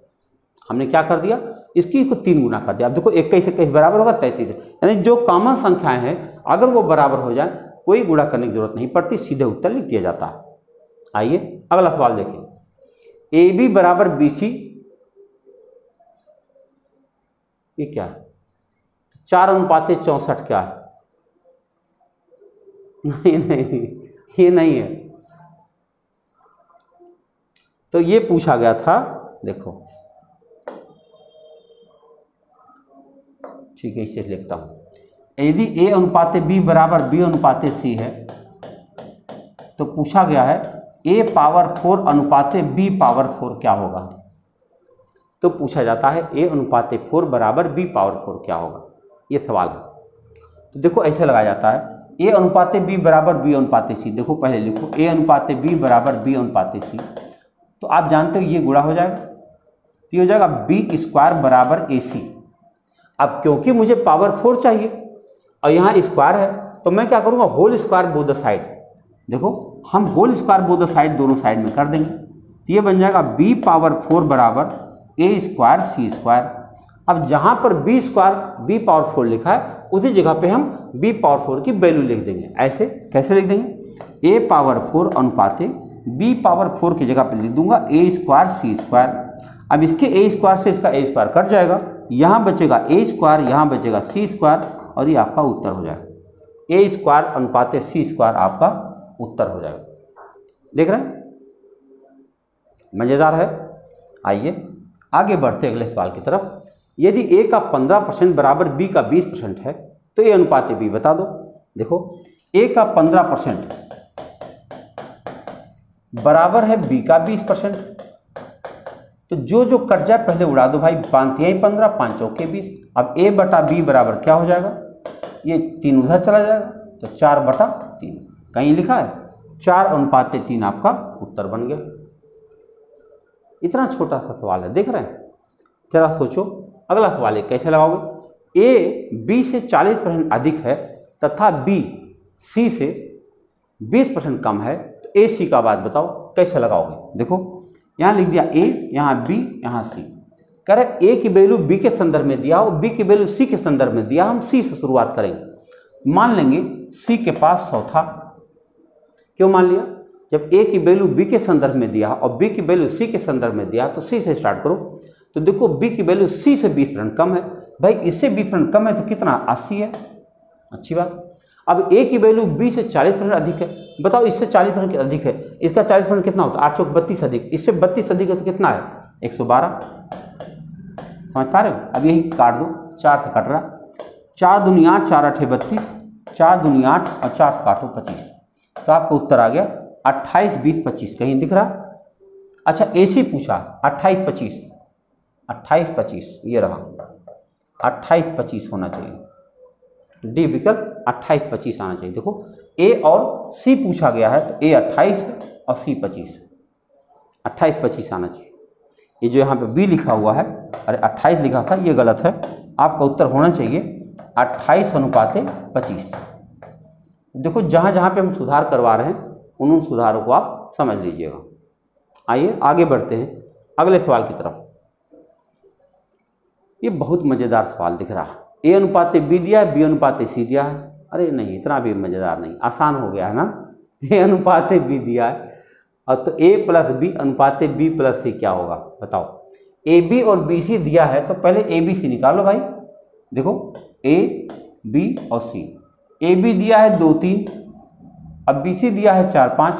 हमने क्या कर दिया, इसकी को 3 गुना कर दिया। अब देखो 21 21 बराबर होगा 33, यानी जो कॉमन संख्याएं हैं अगर वो बराबर हो जाए कोई गुणा करने की जरूरत नहीं पड़ती, सीधे उत्तर लिख दिया जाता है। आइए अगला सवाल देखें, ए बी बराबर बी सी, ये क्या है, 4:64 क्या है, नहीं नहीं ये नहीं है, तो ये पूछा गया था, देखो ठीक है इसे लिखता हूं, यदि ए अनुपात बी बराबर बी अनुपात सी है तो पूछा गया है ए पावर 4 अनुपात बी पावर 4 क्या होगा। तो पूछा जाता है ए अनुपात 4 बराबर बी पावर 4 क्या होगा, ये सवाल है। तो देखो ऐसे लगाया जाता है ए अनुपात बी बराबर बी अनुपात सी, देखो पहले लिखो ए अनुपात बी बराबर बी अनुपात सी, तो आप जानते हो ये गुणा हो जाएगा, तो ये हो जाएगा बी स्क्वायर बराबर ए सी। अब क्योंकि मुझे पावर 4 चाहिए और यहाँ स्क्वायर है तो मैं क्या करूँगा, whole square both the side, देखो हम whole square both the side दोनों साइड में कर देंगे, तो ये बन जाएगा बी पावर 4 बराबर ए स्क्वायर सी स्क्वायर। अब जहाँ पर बी स्क्वायर बी पावर 4 लिखा है उसी जगह पे हम बी पावर 4 की वैल्यू लिख देंगे। ऐसे कैसे लिख देंगे, ए पावर 4 अनुपात बी पावर 4 की जगह पे लिख दूंगा ए स्क्वायर सी स्क्वायर। अब इसके ए स्क्वायर से इसका ए स्क्वायर कट जाएगा, यहाँ बचेगा ए स्क्वायर, यहाँ बचेगा सी स्क्वायर और ये आपका उत्तर हो जाएगा, ए स्क्वायर अनुपात सी स्क्वायर आपका उत्तर हो जाएगा। देख रहे हैं, मज़ेदार है। आइए आगे बढ़ते अगले सवाल की तरफ, यदि ए का 15% बराबर बी का 20% है तो ए अनुपात बी बता दो। देखो ए का 15% बराबर है बी का 20%, तो जो जो कट जाए पहले उड़ा दो भाई, 5×15 5 चौके 20। अब ए बटा बी बराबर क्या हो जाएगा, ये 3 उधर चला जाएगा तो 4/3, कहीं लिखा है 4:3 आपका उत्तर बन गया। इतना छोटा सा सवाल है, देख रहे हैं, जरा सोचो। अगला सवाल है कैसे लगाओगे, ए बी से 40% अधिक है तथा बी सी से 20% कम है तो ए सी का बात बताओ कैसे लगाओगे। देखो यहाँ लिख दिया ए, यहाँ बी, यहाँ सी, कह रहे ए की वैल्यू बी के संदर्भ में दिया और बी की वैल्यू सी के संदर्भ में दिया, हम सी से शुरुआत करेंगे। मान लेंगे सी के पास 100 था, क्यों मान लिया, जब ए की वैल्यू बी के संदर्भ में दिया और बी की वैल्यू सी के संदर्भ में दिया तो सी से स्टार्ट करो। तो देखो बी की वैल्यू सी से 20% कम है, भाई इससे 20% कम है तो कितना 80 है, अच्छी बात। अब ए की वैल्यू बी से 40% अधिक है, बताओ इससे 40% अधिक है, इसका 40% कितना होता है 8 चौक 32 अधिक, इससे 32 अधिक है तो कितना है 112, समझ पा रहे हो। अब यही काट दो, 4 से कट रहा, 4 दूनी 8 4 8 32, 4 दूनी 8 और 4 से काटो 25, तो आपका उत्तर आ गया 28 20 25, कहीं दिख रहा। अच्छा ए सी पूछा 28 25, 28 25 ये रहा, 28 25 होना चाहिए, डी विकल्प 28 25 आना चाहिए। देखो ए और सी पूछा गया है तो ए 28 है और सी 25, 28 25 आना चाहिए। ये जो यहाँ पे बी लिखा हुआ है, अरे 28 लिखा था ये गलत है, आपका उत्तर होना चाहिए 28:25। देखो जहाँ जहाँ पे हम सुधार करवा रहे हैं उन सुधारों को आप समझ लीजिएगा। आइए आगे बढ़ते हैं अगले सवाल की तरफ। ये बहुत मज़ेदार सवाल दिख रहा है, ए अनुपात बी दिया है, बी अनुपात सी दिया है। अरे नहीं, इतना भी मज़ेदार नहीं, आसान हो गया है ना। ए अनुपात बी दिया है और तो ए प्लस बी अनुपात बी प्लस सी क्या होगा बताओ। ए बी और बी सी दिया है तो पहले ए बी सी निकालो भाई। देखो ए बी और सी, ए बी दिया है 2 3, अब बी सी दिया है 4 5,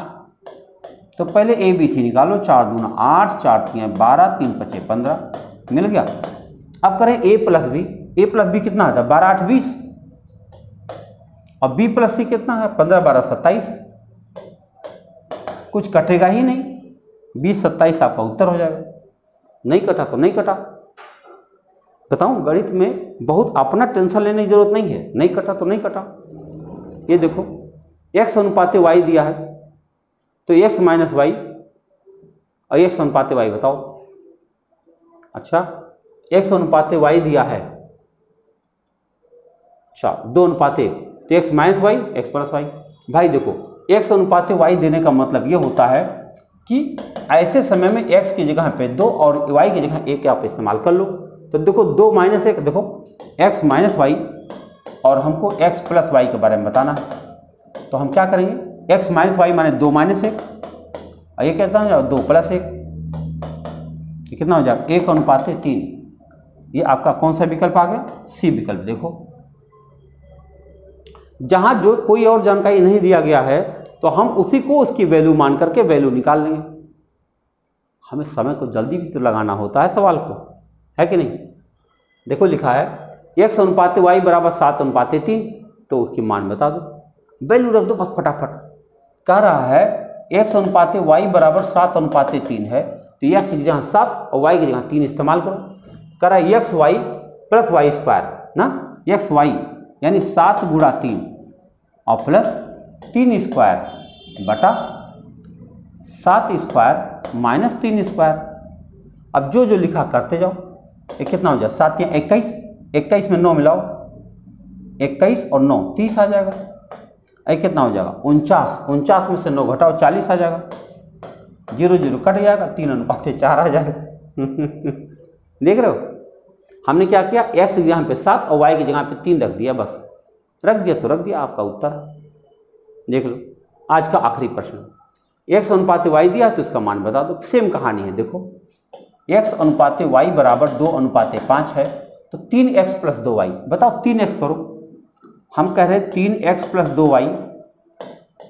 तो पहले ए बी सी निकालो। 4 दूना 8, 4 3 12, 3 5 15, मिल गया। अब करें ए प्लस बी, ए प्लस बी कितना आता है 12 8 20, और b प्लस सी कितना है, 15 12 27, कुछ कटेगा ही नहीं, 20 27 आपका उत्तर हो जाएगा। नहीं कटा तो नहीं कटा। बताऊं, गणित में बहुत अपना टेंशन लेने की जरूरत नहीं है, नहीं कटा तो नहीं कटा। ये देखो x अनुपाते y दिया है, तो x माइनस वाई और x अनुपाते y बताओ। अच्छा, x अनुपाते y दिया है, अच्छा 2 अनुपाते 1, तो x minus Y X plus Y. भाई देखो x अनुपाते y देने का मतलब ये होता है कि ऐसे समय में x की जगह पे 2 और y की जगह 1 आप इस्तेमाल कर लो। तो देखो 2 माइनस 1, देखो x माइनस वाई और हमको x प्लस वाई के बारे में बताना है। तो हम क्या करेंगे, x माइनस वाई माने 2 माइनस 1 और ये कहता है 2 प्लस 1, ये कितना हो जाएगा 1 अनुपाते 3। ये आपका कौन सा विकल्प आ गया, सी विकल्प। देखो जहां जो कोई और जानकारी नहीं दिया गया है तो हम उसी को उसकी वैल्यू मान करके वैल्यू निकाल लेंगे। हमें समय को जल्दी भी तो लगाना होता है सवाल को, है कि नहीं। देखो लिखा है x अनुपाते y बराबर 7 अनुपाते 3, तो उसकी मान बता दो, वैल्यू रख दो बस फटाफट। कह रहा है x अनुपाते y बराबर 7 अनुपाते 3 है, तो x की जगह 7 और y की जगह 3 इस्तेमाल करो। कह रहा है xy प्लस वाई स्क्वायर ना, xy यानी 7 गुणा 3 और प्लस 3 स्क्वायर बटा 7 स्क्वायर माइनस 3 स्क्वायर। अब जो जो लिखा करते जाओ। ये कितना हो जाए, 7 या 21, 21 में 9 मिलाओ, 21 और 9 30 आ जाएगा। ये कितना हो जाएगा 49, 49 में से 9 घटाओ 40 आ जाएगा, 0 0 कट जाएगा, 3 अनुपाते 4 आ जाएगा। देख रहे हो, हमने क्या किया, x की जगह पे 7 और y की जगह पे 3 रख दिया, बस रख दिया तो रख दिया, आपका उत्तर। देख लो आज का आखिरी प्रश्न, x अनुपाते y दिया तो इसका मान बता दो। सेम कहानी है, देखो x अनुपाते y बराबर 2 अनुपाते 5 है, तो 3x प्लस 2y बताओ, 3x करो। हम कह रहे हैं 3x प्लस 2y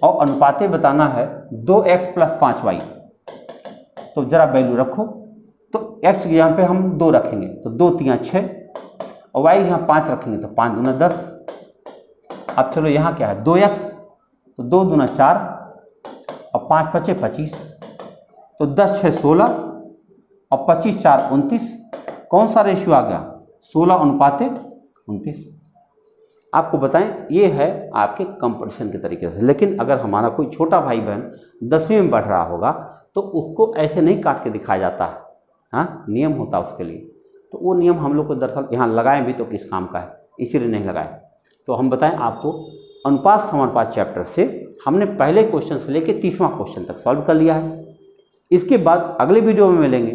और अनुपाते बताना है 2x प्लस 5y। तो जरा वैल्यू रखो, तो x की यहाँ पे हम 2 रखेंगे तो 2 3 6 और y की यहाँ 5 रखेंगे तो 5 दूना 10। अब चलो यहाँ क्या है 2x, तो 2 दूना 4 और 5 पचे 25, तो 10 6 16 और 25 4 29। कौन सा रेशियो आ गया, 16 अनुपाते 29। आपको बताएं ये है आपके कंपटीशन के तरीके से। लेकिन अगर हमारा कोई छोटा भाई बहन 10वीं में पढ़ रहा होगा तो उसको ऐसे नहीं काट के दिखाया जाता है, हाँ नियम होता है उसके लिए। तो वो नियम हम लोग को दरअसल यहाँ लगाए भी तो किस काम का है, इसीलिए नहीं लगाए। तो हम बताएं आपको अनुपात समानुपात चैप्टर से हमने पहले क्वेश्चन से लेकर 30वां क्वेश्चन तक सॉल्व कर लिया है। इसके बाद अगले वीडियो में मिलेंगे,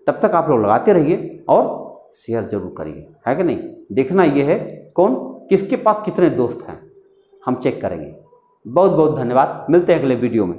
तब तक आप लोग लगाते रहिए और शेयर जरूर करिए, है कि नहीं। देखना ये है कौन किसके पास कितने दोस्त हैं, हम चेक करेंगे। बहुत बहुत धन्यवाद, मिलते हैं अगले वीडियो में।